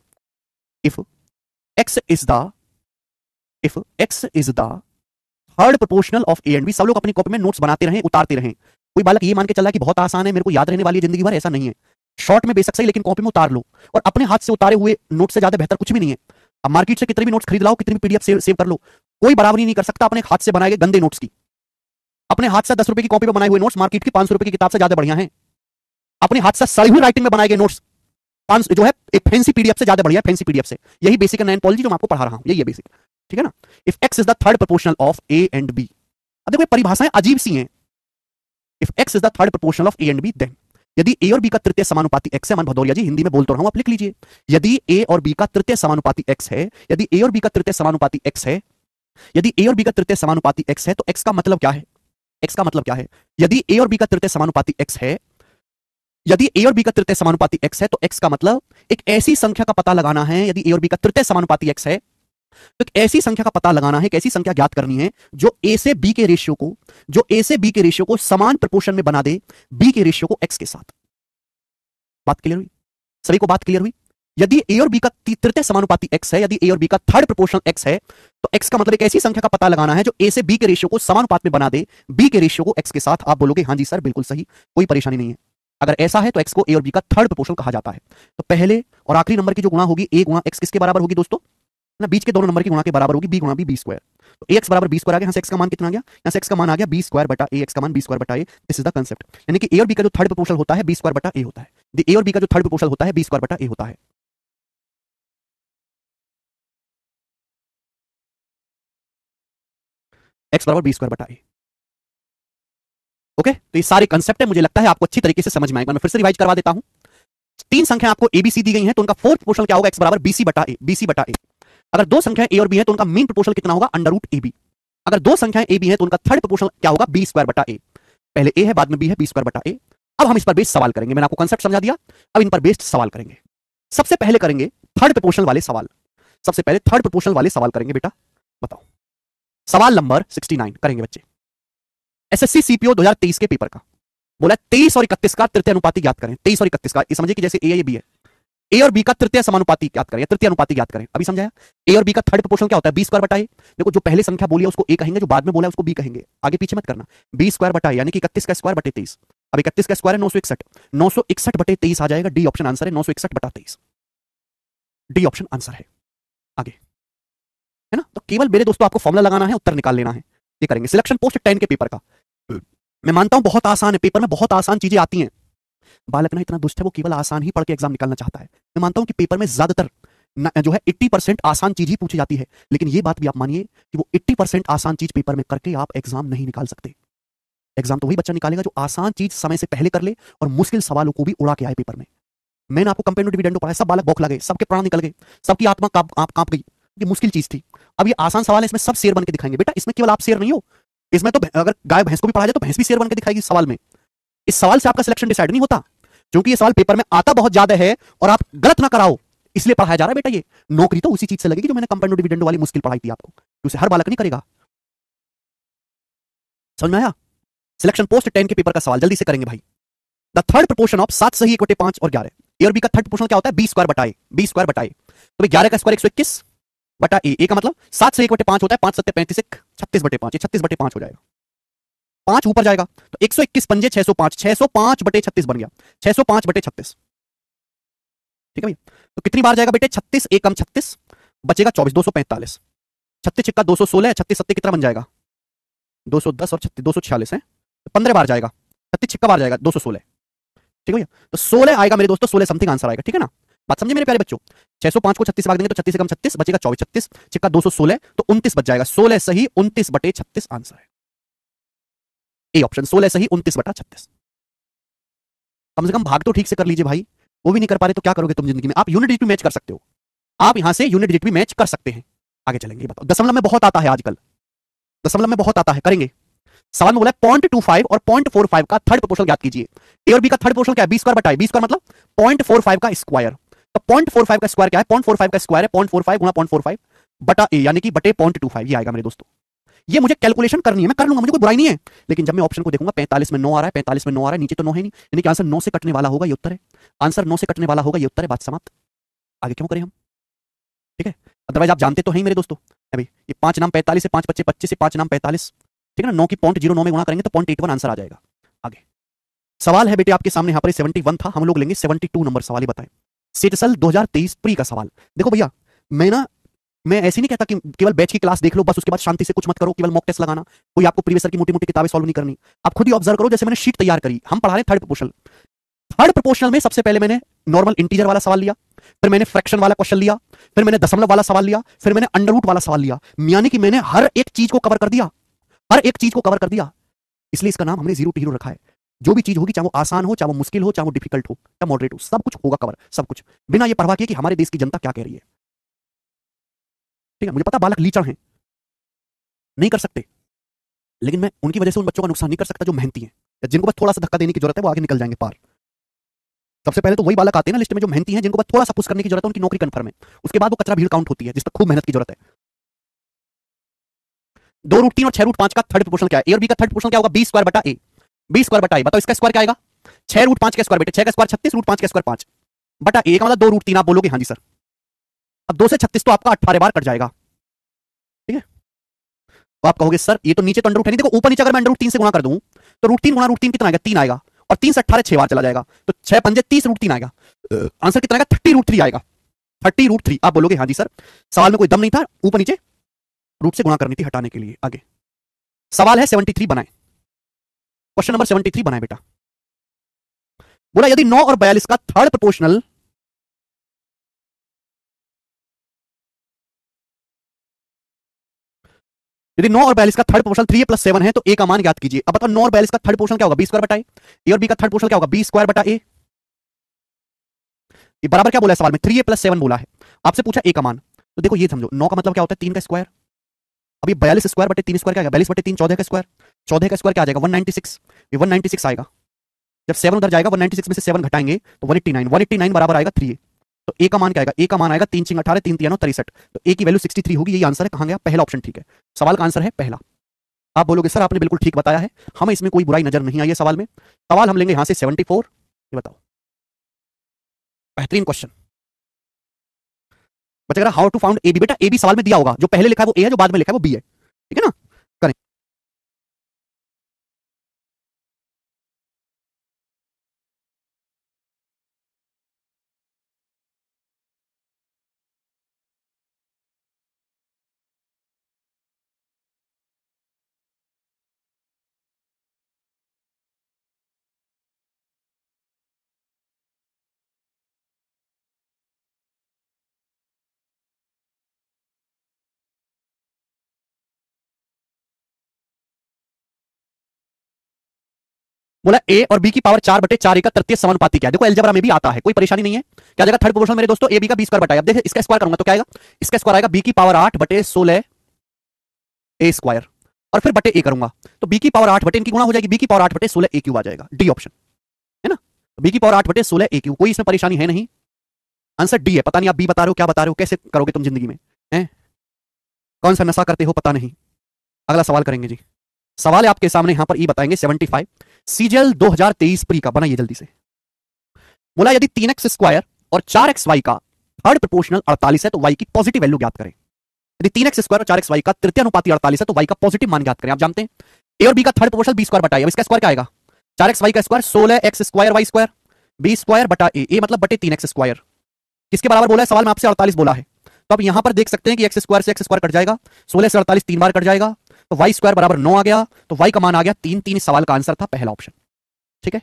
if x is the third proportional of A and B, सब लोग अपनी कॉपी में नोट्स बनाते रहें, उतारते रहें। कोई बालक ये मान के चला कि बहुत आसान है, मेरे को याद रहने वाली है जिंदगी भर, ऐसा नहीं है। शॉर्ट में बेशक सही, लेकिन कॉपी में उतार लो, और अपने हाथ से उतारे हुए नोट से ज्यादा बेहतर कुछ भी नहीं है। अब मार्केट से कितने भी नोट्स खरीद लाओ, कितनी भी पीडीएफ सेव कर लो, कोई बराबरी नहीं कर सकता अपने हाथ से बनाए गए गंदे नोट्स की। अपने हाथ से 10 रुपए की कॉपी पर बनाए हुए नोट्स मार्केट की 500 रुपए की किताब से ज्यादा बढ़िया है। अपने हाथ से सड़ी हुई राइटिंग में बनाए गए नोट्स जो है एक फैंसी पीडीएफ से ज्यादा बढ़िया है, फैंसी पीडीएफ से। यही बेसिक है नैनोलॉजी जो मैं आपको पढ़ा रहा हूं, यही है बेसिक। ठीक है ना, if x is the third proportional of A and B. अब देखो परिभाषाएं अजीब सी हैं। If x is the third proportional of A and B, then यदि a और b का तृतीय समानुपाती x है, मन भदौरिया जी हिंदी में बोल तो रहा हूं, आप लिख लीजिए। यदि a और b का तृतीय समानुपाती x है, यदि a और b का तृतीय समानुपाती x है, यदि a और b का तृतीय समानुपाती x है, तो x का मतलब क्या है? यदि a और b का तृतीय समानुपाती x है, यदि a और b का तृतीय समानुपाती x है, तो x का मतलब एक ऐसी संख्या का पता लगाना है। यदि a और b का तृतीय समानुपाती x है तो एक ऐसी संख्या का पता लगाना है, एक ऐसी संख्या ज्ञात करनी है जो a से b के रेशियो को समान प्रोपोर्शन में बना दे b के रेशियो को x के साथ। बात क्लियर हुई? सभी को बात क्लियर हुई? यदि a और b का तृतीय समानुपाती x है, यदि a और b का थर्ड प्रोपोर्शनल x है, तो x का मतलब एक ऐसी संख्या का पता लगाना है जो a से b के रेशियो को समानुपात में बना दे b के रेशियो को x के साथ। आप बोलोगे हाँ जी सर बिल्कुल सही, कोई परेशानी नहीं है। अगर ऐसा है तो x को a और b का थर्ड प्रोपोर्शनल कहा जाता है। तो पहले और आखिरी नंबर की जो गुणा होगी a गुणा x किसके बराबर होगी दोस्तों ना, बीच के दोनों नंबर की गुणा के बराबर होगी b गुणा b स्क्वायर। तो ax बराबर b स्क्वायर आ गया, यहां से x का मान कितना आ गया, यहां से x का मान आ गया b स्क्वायर बटा a, x का मान b स्क्वायर बटा a। This is the concept, यानी कि a और b का जो थर्ड प्रोपोर्शनल होता है b स्क्वायर बटा a होता है। a और b का जो थर्ड प्रोपोर्शनल होता है b स्क्वायर बटा a होता है। x बराबर b स्क्वायर बटा a। ओके, तो ये सारे कंसेप्ट है, मुझे लगता है आपको अच्छी तरीके से समझ में आएगा। मैं फिर से रिवाइज करवा देता हूं। तीन संख्या आपको एबीसी दी गई हैं, तो उनका फोर्थ प्रोपोर्शनल क्या होगा, x बराबर बीसी बटा ए, बीसी बटा ए। अगर दो संख्याएं ए और बी है तो उनका मीन प्रोपोर्शनल कितना होगा, अंडर रूट ए बी। अगर दो संख्याएं ए बी है तो उनका थर्ड प्रोपोर्शनल क्या होगा, बी स्क्वायर बटा ए। पहले ए है बाद में बी है, बी स्क्वायर बटा ए। अब हम इस पर बेस्ड सवाल करेंगे, मैंने आपको कंसेप्ट समझा दिया, अब इन पर बेस्ड सवाल करेंगे। सबसे पहले करेंगे थर्ड प्रोपोर्शनल वाले सवाल। सबसे पहले थर्ड प्रोपोर्शनल वाले सवाल करेंगे बेटा। बताओ सवाल नंबर 69 करेंगे बच्चे, एसएससी सीपीओ 2023 के पेपर का। बोला 23 और 31 का तृतीय अनुपाती ज्ञात करें। 23 और 31 का, ये समझिए कि जैसे ए है ये बी है, ए और बी का तृतीय समानुपाती ज्ञात करें, तृतीय अनुपाती ज्ञात करें। अभी समझाया। ए और बी का थर्ड प्रोपोर्शनल क्या होता है, बी स्क्वायर बटा ए। देखो जो पहले संख्या बोली है उसको ए कहेंगे, जो बाद में बोला है उसको बी कहेंगे, आगे पीछे मत करना। बी स्क्वायर बटा ए यानी कि 31 का स्क्वायर बटे 23। अब 31 का स्क्वायर है 961, 961 बटे 23 आ जाएगा, डी ऑप्शन आंसर है, 961 बटा 23, डी ऑप्शन आंसर है। आगे है ना, तो केवल मेरे दोस्तों आपको फॉर्मुला लगाना है, उत्तर निकाल लेना है। ये करेंगे सिलेक्शन पोस्ट 10 के पेपर का। मैं मानता हूं बहुत आसान है, पेपर में बहुत आसान चीजें आती हैं। बालक ना इतना दुष्ट है, वो केवल आसान ही पढ़ के एग्जाम निकालना चाहता है। मैं मानता हूं कि पेपर में ज्यादातर जो है 80% आसान चीज ही पूछी जाती है, लेकिन ये बात भी आप मानिए कि वो 80% आसान चीज पेपर में करके आप एग्जाम नहीं निकाल सकते। एग्जाम तो वही बच्चा निकालेगा जो आसान चीज समय से पहले कर ले और मुश्किल सवालों को भी उड़ा के आए पेपर में। मैंने आपको कंपेरेटिव डिविडेंडो पढ़ाया, सब बालक बौखला गए, सबके प्राण निकल गए, सबकी आत्मा कांप गई। ये मुश्किल चीज थी। अब ये आसान सवाल है, इसमें सब शेर बन के दिखाएंगे। बेटा इसमें केवल आप शेर नहीं हो, इसमें तो अगर गाय भैंस को भी पढ़ा जाए तो भैंस भी शेर बन के दिखाएगी सवाल में। इस सवाल से आपका सिलेक्शन डिसाइड नहीं होता, क्योंकि ये सवाल पेपर में आता बहुत ज्यादा है और आप गलत ना कराओ इसलिए पढ़ाया जा रहा है। बेटा ये नौकरी तो उसी चीज से लगेगी जो मैंने कंपेरेटिव डिविडेंडो वाली मुश्किल पढ़ाई थी आपको, उसे हर बालक नहीं करेगा। समझ में आया? सिलेक्शन पोस्ट 10 के पेपर का सवाल जल्दी से करेंगे भाई। द थर्ड प्रोपोर्शन ऑफ 7 सही 1/5 और 11। ए और बी का थर्ड प्रोपोर्शनल क्या होता है, बी स्क्वायर बटा ए, बी स्क्वायर बटा ए। तो भाई 11 का स्क्वायर 121 बटा ए, ए का मतलब 7 से 1/5 होता है, 5 7 35, 36/5, ये 36/5 हो जाएगा। 5 ऊपर जाएगा तो 121 पंजे 605, 605 बटे 36 बन गया, 605 बटे 36। ठीक है भैया, तो कितनी बार जाएगा बेटे, 36 एकम 36 बचेगा 24, 245, 36 छिक्का 216, 36 सत्ते कितना बन जाएगा, 210 और 36 246 है, 15 बार जाएगा, 36 छिक्का बार जाएगा 216। ठीक है भैया, तो 16 आएगा मेरे दोस्तों, 16 समथिंग आंसर आएगा। ठीक है ना, बात समझे मेरे प्यारे बच्चों। 605 को 36 से भाग देंगे तो 36 एकम 36 बचेगा 24, 36 छिक्का 216 तो 29 बच जाएगा, 16 सही 29 बटे 36 आंसर है। ए ऑप्शन 16 सही 29 बटा 36। कम से कम भाग तो ठीक से कर लीजिए भाई, वो भी नहीं कर पा रहे तो क्या करोगे तुम जिंदगी में। आप यूनिट डिजिट भी मैच कर सकते हो, आप यहां से यूनिट डिजिट भी मैच कर सकते हैं। आगे चलेंगे, बताओ दशमलव में बहुत आता है आजकल, दशमलव में बहुत आता है, करेंगे। सवाल में बोला है 0.25 और 0.45 का थर्ड प्रोपोर्शनल ज्ञात कीजिए। ए और बी का थर्ड प्रोपोर्शनल क्या है, बी स्क्वायर बटा ए, बी स्क्वायर मतलब 0.45 का स्क्वायर। तो 0.45 का स्क्वायर क्या है, 0.45 का स्क्वायर है 0.45 गुणा 0.45 बटा ए यानी कि बटे 0.25, ये आएगा मेरे दोस्तों। ये मुझे कैलकुलेशन करनी है, मैं कर लूंगा, मुझे कोई बुराई नहीं है, लेकिन जब मैं ऑप्शन को देखूंगा 45 में 9 आ रहा है, 45 में 9 आ रहा है, नीचे तो 9 है नहीं, यानी कि आंसर 9 से कटने वाला होगा, ये उत्तर है। आंसर 9 से कटने वाला होगा, ये उत्तर है, बात समाप्त। आगे क्यों करें हम, ठीक है। अदरवाइज आप जानते तो हैं मेरे दोस्तों, अभी ये 5 नाम 45 से 5 बच्चे 25 से 5 नाम 45, ठीक है ना, 9 की 0.09 में गुणा करेंगे तो 0.81 आंसर आ जाएगा। आगे सवाल है बेटे आपके सामने, यहाँ पर 71 था, हम लोग लेंगे 72 नंबर सवाल। ही बताएं सेटसल 2023 प्री का सवाल। देखो भैया मैं ऐसे नहीं कहता कि केवल बैच की क्लास देख लो बस, उसके बाद शांति से कुछ मत करो, केवल मॉक टेस्ट लगाना, कोई आपको प्रीवियस ईयर की मोटी मोटी किताबें सॉल्व नहीं करनी। आप खुद ही ऑब्जर्व करो, जैसे मैंने शीट तैयार करी, हम पढ़ा रहे हैं थर्ड प्रोपोर्शनल। थर्ड प्रोपोर्शनल में सबसे पहले मैंने नॉर्मल इंटीजर वाला सवाल लिया, फिर मैंने फ्रैक्शन वाला क्वेश्चन लिया, फिर मैंने दशमलव वाला सवाल लिया, फिर मैंने अंडर रूट वाला सवाल लिया, यानी कि मैंने हर एक चीज को कवर कर दिया, हर एक चीज को कवर कर दिया। इसलिए इसका नाम हमने जीरो टू हीरो रखा है। जो भी चीज होगी, चाहे वो आसान हो, चाहे वो मुश्किल हो, चाहे वो डिफिकल्ट हो, चाहे मॉडरेट हो, सब कुछ होगा कवर, सब कुछ, बिना ये परवाह किए कि हमारे देश की जनता क्या कह रही है। ठीक है, मुझे पता बालक लीचड़ हैं, नहीं कर सकते, लेकिन मैं उनकी वजह से उन बच्चों का नुकसान नहीं कर सकता जो मेहनती हैं, जिनको बस थोड़ा सा धक्का देने की जरूरत है, वो आगे निकल जाएंगे पार। सबसे पहले तो वही बालक आते हैं ना लिस्ट में जो मेहनती हैं, जिनको बस थोड़ा सा पुश करने की जरूरत है, उनकी नौकरी कंफर्म है। उसके बाद वो कचरा भीड़ काउंट होती है, जिस पर खूब मेहनत की जरूरत है। 2√3 और 6√5 का थर्ड प्रोपोर्शनल क्या है, ए और बी का थर्ड प्रोपोर्शनल क्या होगा, बी स्क्वायर बटा ए, बी स्क्वायर बटा ए। बताओ इसका स्क्वायर क्या आएगा, 6√5 का स्क्वायर बेटे, 6 का स्क्वायर 36, √5 का स्क्वायर 5 बटा ए का मतलब 2√3। आप बोलोगे हाँ जी सर, अब 2 से 36 तो आपका 18 बार कट जाएगा। ठीक है, तो आप कहोगे सर ये तो नीचे तो अंडर रूट है नहीं, देखो ऊपर नीचे अगर मैं अंडर रूट 3 से गुणा कर दूं तो √3 गुणा √3 कितना आएगा, 3 आएगा, और 3 से 18 6 बार चला जाएगा, तो 6 पंजे 30√3 आएगा। आंसर कितना आएगा? 30√3 आएगा। 30√3। आप बोलोगे हाँ जी सर, सवाल में कोई दम नहीं था, ऊपर नीचे रूट से गुणा करनी थी हटाने के लिए। आगे सवाल है 73 बनाए, क्वेश्चन नंबर 73 बनाए बेटा। बोला यदि 9 और 42 का थर्ड प्रोपोर्शनल यदि 9 और 42 का थर्ड पोर्शन 3a+7 है तो a का मान ज्ञात कीजिए। अब बताओ 9 और 42 का थर्ड पोर्शन क्या होगा? b² बटा a और b का थर्ड पोर्शन क्या होगा? b² बटा a। ये बराबर क्या बोला है सवाल में? 3a+7 बोला है। आपसे पूछा a का मान, तो देखो ये समझो 9 का मतलब क्या होता है? 3 का स्क्वायर। अब ये 42 स्क्वायर बटे 3 स्क्वायर क्या आएगा? 42 बटे 3 14 का स्क्वायर। 14 का स्क्वायर क्या आ जाएगा? 196। ये 196 आएगा। जब 7 उधर जाएगा 196 में से 7 घटाएंगे तो 189। 189 बराबर आएगा 3a। तो a का मान क्या आएगा? a का मान आएगा 3 × 18 3 × 9 63। तो a की वैल्यू 63 होगी। यही आंसर है। कहां गया? पहला ऑप्शन ठीक है। सवाल का आंसर है पहला। आप बोलोगे सर आपने बिल्कुल ठीक बताया है, हमें इसमें कोई बुराई नजर नहीं आई है सवाल में। सवाल हम लेंगे यहां से 74। ये बताओ, बेहतरीन क्वेश्चन बच्चा। How to found A B. बेटा ए बी सवाल में दिया होगा, जो पहले लिखा है वो ए है, जो बाद में लिखा है वो बी है। ठीक है ना? करें। बोला ए और बी की पावर 4/4 का तृतीय समानुपाती क्या है? देखो अलजेब्रा में भी आता है, कोई परेशानी नहीं है। क्या जाएगा थर्ड प्रोपोर्शनल मेरे दोस्तों? ए बी का b² बटा। अब देखिए इसका स्क्वायर करूंगा तो क्या आएगा? इसका स्क्वायर आएगा b की पावर 8/16 a² और फिर बटे a करूंगा तो b की पावर 8 बटे इनकी गुणा हो जाएगी, b की पावर 8/16 a³ आ जाएगा। डी ऑप्शन है ना? b की पावर 8/16 a³। कोई इसमें परेशानी है नहीं, आंसर डी है। पता नहीं आप बी बता रहे हो, क्या बता रहे हो, कैसे करोगे तुम जिंदगी में? हैं? कौन सा नशा करते हो पता नहीं। अगला सवाल करेंगे जी। सवाल है आपके सामने, यहां पर ई बताएंगे 75। सीजीएल 2023 प्री का बनाइए जल्दी से। बोला यदि 3x² और 4xy का थर्ड प्रोपोर्शनल 48 है तो y की पॉजिटिव वैल्यू ज्ञात करें। यदि 3x² और 4xy का तृतीय अनुपाती 48 है तो y का पॉजिटिव मान ज्ञात करें। आप जानते हैं a और b का थर्ड प्रोपोर्शनल b² बटा a। अब इसका स्क्वायर क्या आएगा? 4xy का स्क्वायर 16x² y² b² बटा a मतलब बटे 3x²। किसके बराबर बोला है सवाल में आपसे? 48 बोला है। तो अब यहां पर देख सकते हैं कि x² से x² कट जाएगा, 16 से 48 3 बार कट जाएगा, तो y² बराबर 9 आ गया, तो y का मान आ गया 3। 3 इस सवाल का आंसर था, पहला ऑप्शन। ठीक है,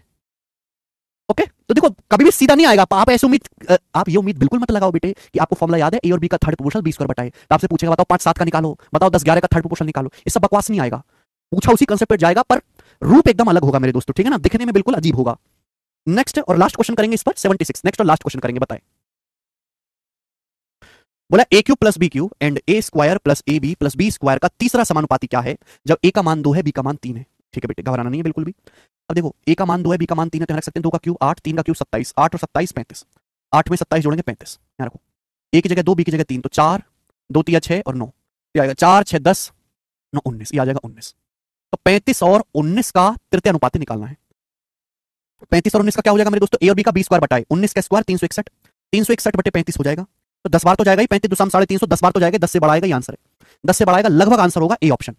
ओके। तो देखो कभी भी सीधा नहीं आएगा। आप ऐसे उम्मीद, आप ये उम्मीद बिल्कुल मत लगाओ बेटे कि आपको फॉर्मूला याद है ए और बी का थर्ड प्रोपोर्शनल b² बटा a। तो आपसे पूछेगा बताओ 5 7 का निकालो, बताओ 10 11 का थर्ड प्रोपोर्शनल निकालो। ये सब बकवास नहीं आएगा। पूछा उसी कंसेप्ट पे जाएगा, पर रूप एकदम अलग होगा मेरे दोस्तों। ठीक है ना? दिखने में बिल्कुल अजीब होगा। नेक्स्ट और लास्ट क्वेश्चन करेंगे इस पर 76। नेक्स्ट और लास्ट क्वेश्चन करेंगे, बताएं। बोला a³ plus b³ and a² plus ab plus b² का तीसरा समानुपाती क्या है जब a का मान 2 है b का मान 3 है? ठीक है बेटे, घबराना नहीं है बिल्कुल भी। अब देखो a का मान 2 है b का मान 3 है तो रख सकते हैं 2 का क्यूब 8, 3 का क्यूब 27, 8 और 27 35। 8 में 27 जोड़ेंगे 35। यहाँ रखो, a की जगह 2 b की जगह 3, तो 4 2 3 6 और 9 ये आएगा 4 6 10 9 19, ये आ जाएगा 19। तो 35 और 19 का तृतीय अनुपाती निकालना है। 35 और 19 का क्या हो जाएगा मेरे दोस्तों? a और b का b² बटा a। 19 का स्क्वायर 361, 361 बटे 35 हो जाएगा। तो 10 बार तो जाएगा ही, 35 2 350, 10 बार तो जाएगा, 10 से बढ़ाएगा, ये आंसर है। 10 से बढ़ाएगा, लगभग आंसर होगा ए ऑप्शन।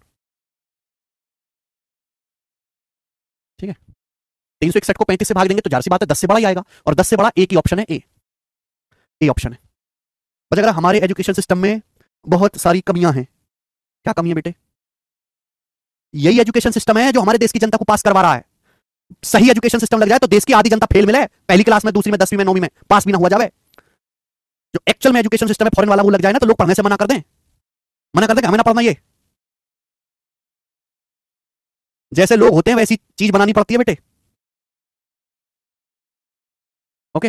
ठीक है, 361 को 35 से भाग देंगे तो जाहिर सी बात है 10 से बड़ा ही आएगा, और 10 से बड़ा ए की ऑप्शन है, ए ऑप्शन है। बस अगर हमारे एजुकेशन सिस्टम में बहुत सारी कमियां हैं। क्या कमी है बेटे? यही एजुकेशन सिस्टम है जो हमारे देश की जनता को पास करवा रहा है। सही एजुकेशन सिस्टम लग जाए तो देश की आधी जनता फेल मिले, पहली क्लास में, दूसरी में, 10वीं में, 9वीं में पास भी ना हुआ जावे। जो एक्चुअल में एजुकेशन सिस्टम है फॉरेन वाला वो लग जाए ना तो लोग पढ़ने से मना कर दें, मना कर दें कि हमें ना पढ़ना। ये जैसे लोग होते हैं वैसी चीज बनानी पड़ती है बेटे। ओके,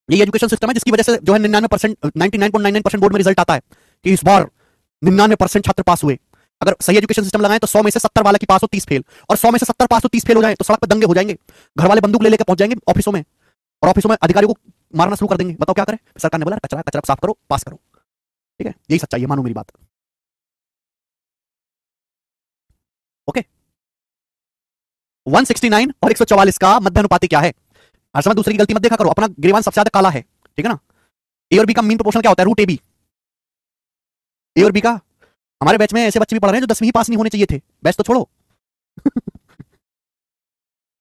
ये एजुकेशन सिस्टम है जिसकी वजह से जो है 99% 99.99% बोर्ड में रिजल्ट आता है कि इस बार 99% छात्र पास हुए। अगर सही एजुकेशन सिस्टम लगाएं तो 100 में से 70 वाला की पास हो 30 फेल, और 100 में से 70 पास हो 30 फेल हो जाए तो सड़क पर दंगे हो जाएंगे, घर वाले बंदूक ले लेकर पहुंच जाएंगे ऑफिसों में, और ऑफिसों में अधिकारियों को मारना शुरू कर देंगे। बताओ क्या करें? सरकार ने बोला कचरा कचरा साफ करो, पास करो। ठीक है, यही सच्चाई है, मानो मेरी बात। ओके, 169 और 144 का मध्य अनुपाती क्या है? हर समय दूसरे की गलती मत देखा करो, अपना गिरवान सबसे ज्यादा काला है। ठीक है ना? ए और बी का मीन प्रोपोर्शनल क्या होता है? √ab। ए और बी का हमारे बैच में ऐसे बच्चे भी पढ़ रहे हैं जो 10वीं ही पास नहीं होने चाहिए थे, बैच तो छोड़ो।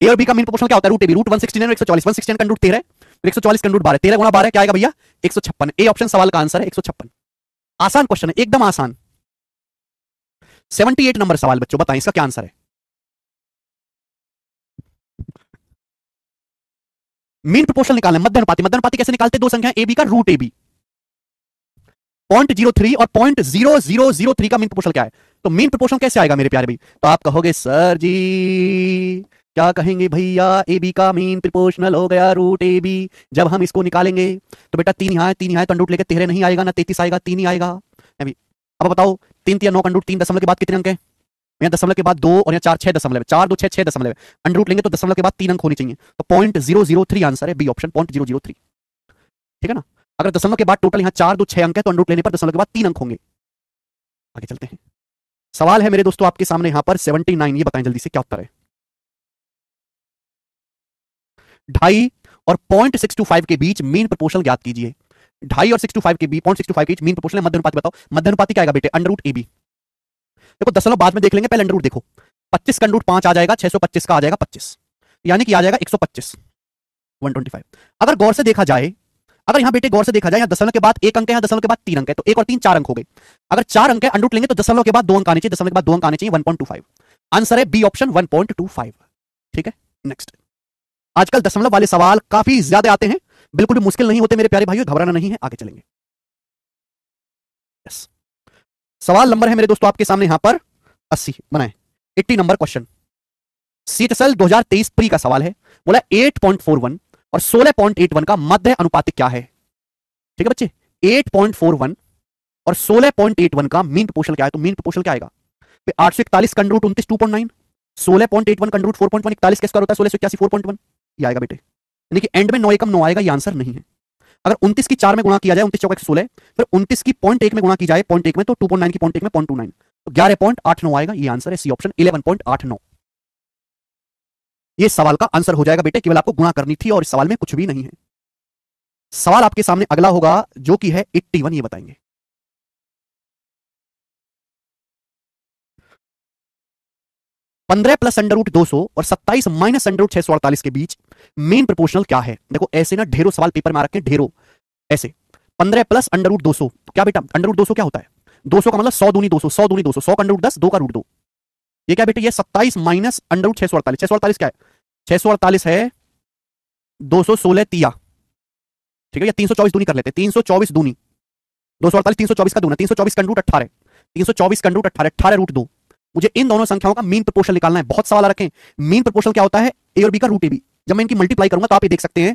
ए और बी का मीन प्रोपोर्शनल क्या होता है? रूट ए बी, रूट 169 और 140, 169 का रूट 13 है, 140 का रूट 12, 13 गुणा 12 क्या आएगा भैया? 156। ए ऑप्शन सवाल का आंसर है 156। आसान क्वेश्चन है, एकदम आसान। 78 नंबर सवाल बच्चों, बताएं इसका क्या आंसर है? मीन प्रोपोर्शनल निकालना है, मध्य अनुपाती। मध्य अनुपाती कैसे निकालते हैं? दो संख्या ए बी का रूट ए बी, 0.03 और 0.0003 का मीन प्रोपोर्शनल क्या है? तो मीन प्रोपोर्शनल कैसे आएगा मेरे प्यारे भाई? तो आप कहोगे सर जी क्या कहेंगे भैया, ए बी का मीन प्रोपोर्शनल हो गया रूट ए बी, जब हम इसको निकालेंगे तो बेटा 3 यहाँ है, 3 यहाँ है, तो अंडर रूट लेके 13 नहीं आएगा ना 33 आएगा, 3 ही आएगा। अभी अब बताओ 3 3 9 अंडर रूट 3 दशमलव के बाद कितने अंक है? यहाँ दशमलव के बाद 2 और यहाँ 4 6 दशमलव, 4 2 6 6 दशमलव, अंडर रूट लेंगे तो दशमलव के बाद 3 अंक होने चाहिए, तो 0.003 आंसर है बी ऑप्शन, 0.003। ठीक है ना? अगर दशमलव के बाद टोटल यहाँ 4 2 6 अंक है तो अंडर रूट लेने पर दशमलव के बाद 3 अंक होंगे। आगे चलते हैं। सवाल है मेरे दोस्तों आपके सामने यहाँ पर 79, ये बताएं जल्दी से क्या उत्तर है? 2.5 और 0.625 के बीच मीन प्रोपोर्शनल ज्ञात कीजिए। 2.5 और 625 के बीच 0.625 के बीच मीन प्रोपोर्शनल मध्य अनुपाती बताओ। मध्य अनुपाती क्या आएगा बेटे? Under root A B. देखो दशमलव बाद में देख लेंगे, पहले अंडर रूट देखो। 25 का अंडर रूट 5 आ जाएगा, 625 का आ जाएगा 25, यानी कि आ जाएगा 125, 125। अगर गौर से देखा जाए, अगर यहां बेटे गौर से देखा जाए, यहां दशमलव के बाद 1 अंक है, यहां दशमलव के बाद 3 अंक है, तो 1 और 3 4 अंक हो गए। अगर 4 अंक है अंडर रूट लेंगे तो दशमलव के बाद 2 अंक आने चाहिए, दशमलव के बाद 2 अंक आने चाहिए, 1.25। आंसर है बी ऑप्शन 1.25। ठीक है, नेक्स्ट। आजकल दशमलव वाले सवाल काफी ज्यादा आते हैं, बिल्कुल भी मुश्किल नहीं होते मेरे प्यारे भाइयों, घबराना नहीं है। आगे चलेंगे। यस, सवाल नंबर है मेरे दोस्तों आपके सामने यहां पर 80 बनाए, 80 नंबर क्वेश्चन। सीएचएसएल 2023 प्री का सवाल है। बोला 8.41 और 16.81 का मध्य अनुपातिक क्या है? ठीक है बच्चे, 8.41 और 16.81 का मीन प्रोपोर्शनल क्या है? तो मीन प्रोपोर्शनल क्या आएगा? 841 का अंडर रूट 29 2.9, 16.81 का अंडर रूट 4.1, 41 का स्क्वायर होता है 1681 4.1, ये आएगा बेटे। यानी कि एंड में 9 एकम 9 आएगा, ये आंसर नहीं है। अगर 29 की 4 में गुणा किया जाए, 29 चौका 16, फिर 29 की 0.1 में गुणा की जाए 0.1 में, तो 2.9 की 0.1 में 0.29, तो 11.89 आएगा, ये आंसर है सी ऑप्शन 11.89। ये सवाल का आंसर हो जाएगा बेटे, केवल आपको गुणा करनी थी और इस सवाल में कुछ भी नहीं है। सवाल आपके सामने अगला होगा जो कि है 81, ये बताएंगे। पंद्रह प्लस अंडर रूट 200 और 27 माइनस अंडर रूट 648 के बीच मेन प्रोपोर्शनल क्या है? देखो ऐसे ना ढेरों सवाल पेपर में आ रखे हैं, ढेरों ऐसे। 15 प्लस अंडर रूट 200 क्या बेटा? अंडर रूट 200 क्या होता है? 200 का मतलब 100 दूनी 200, 100 दूनी 200, 100 का अंडर रूट 10, 2 का रूट 2। ये क्या बेटे? ये 27 माइनस अंडर रूट 648, 648 क्या है? 648 है 216 तिया, ठीक है, या 324 दूनी कर लेते हैं, 324 दूनी 248, 324 का दूना, 324 का अंडर रूट 18, 324 का अंडर रूट 18, 18 रूट 2। मुझे इन दोनों संख्याओं का मीन प्रोपोर्शनल निकालना है। बहुत सवाल रखें, मीन प्रोपोर्शनल क्या होता है? ए और बी का रूट ए बी। जब मैं इनकी मल्टीप्लाई करूंगा तो आप ये देख सकते हैं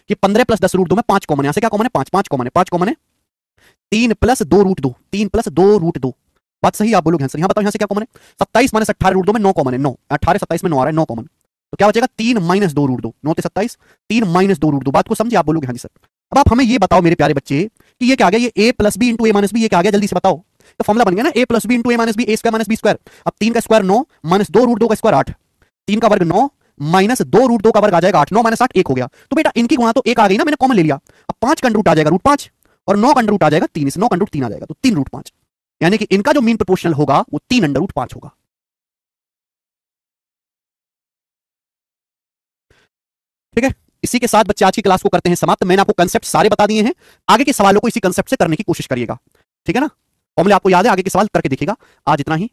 कि 15 प्लस 10 रूट 2 में 5 कॉमन है, यहां से क्या कॉमन है? 5, 5 कॉमन है, 5 कॉमन है, 3 प्लस 2 रूट 2, 3 प्लस 2 रूट 2। बात सही आप बोलोगे आंसर। यहां बताओ यहां से क्या कॉमन है? 27 माइनस 18 रूट 2 में 9 कॉमन है, 9, 18 27 में 9 आ रहा है, 9 कॉमन, तो क्या बचेगा? 3 माइनस 2 रूट 2, 9 से 27, 3 माइनस 2 रूट 2। बात को समझिए आप बोलोगे हाँ जी सर। अब आप हमें ये बताओ मेरे प्यारे बच्चे कि ये क्या आ गया? ये a plus B into A minus B, ये क्या आ गया? जल्दी से बताओ। तो फॉर्मुला बन गया ना, a plus B into A minus B, A square minus B square. अब 3 का स्क्वायर 9 माइनस 2 रूट 2 का स्क्वायर 8, 3 का वर्ग 9 माइनस 2 रूट 2 का वर्ग आ जाएगा 8, 9 माइनस 8 1 हो गया। तो बेटा इनकी गुणा तो 1 आ गई ना, मैंने कॉमन ले लिया। अब 5 का अंडर रूट आ जाएगा रूट 5 और 9 का अंडर रूट आ जाएगा 3, इस 9 का अंडर रूट 3 आ जाएगा, तो 3 रूट 5, यानी कि इनका जो मीन प्रोपोर्शनल होगा वो 3 अंडर रूट 5 होगा। ठीक है, इसी के साथ बच्चे आज की क्लास को करते हैं समाप्त। मैंने आपको कंसेप्ट सारे बता दिए हैं, आगे के सवालों को इसी कंसेप्ट से करने की कोशिश करिएगा। ठीक है ना? फॉर्मूले आपको याद है, आगे के सवाल करके देखिएगा। आज इतना ही।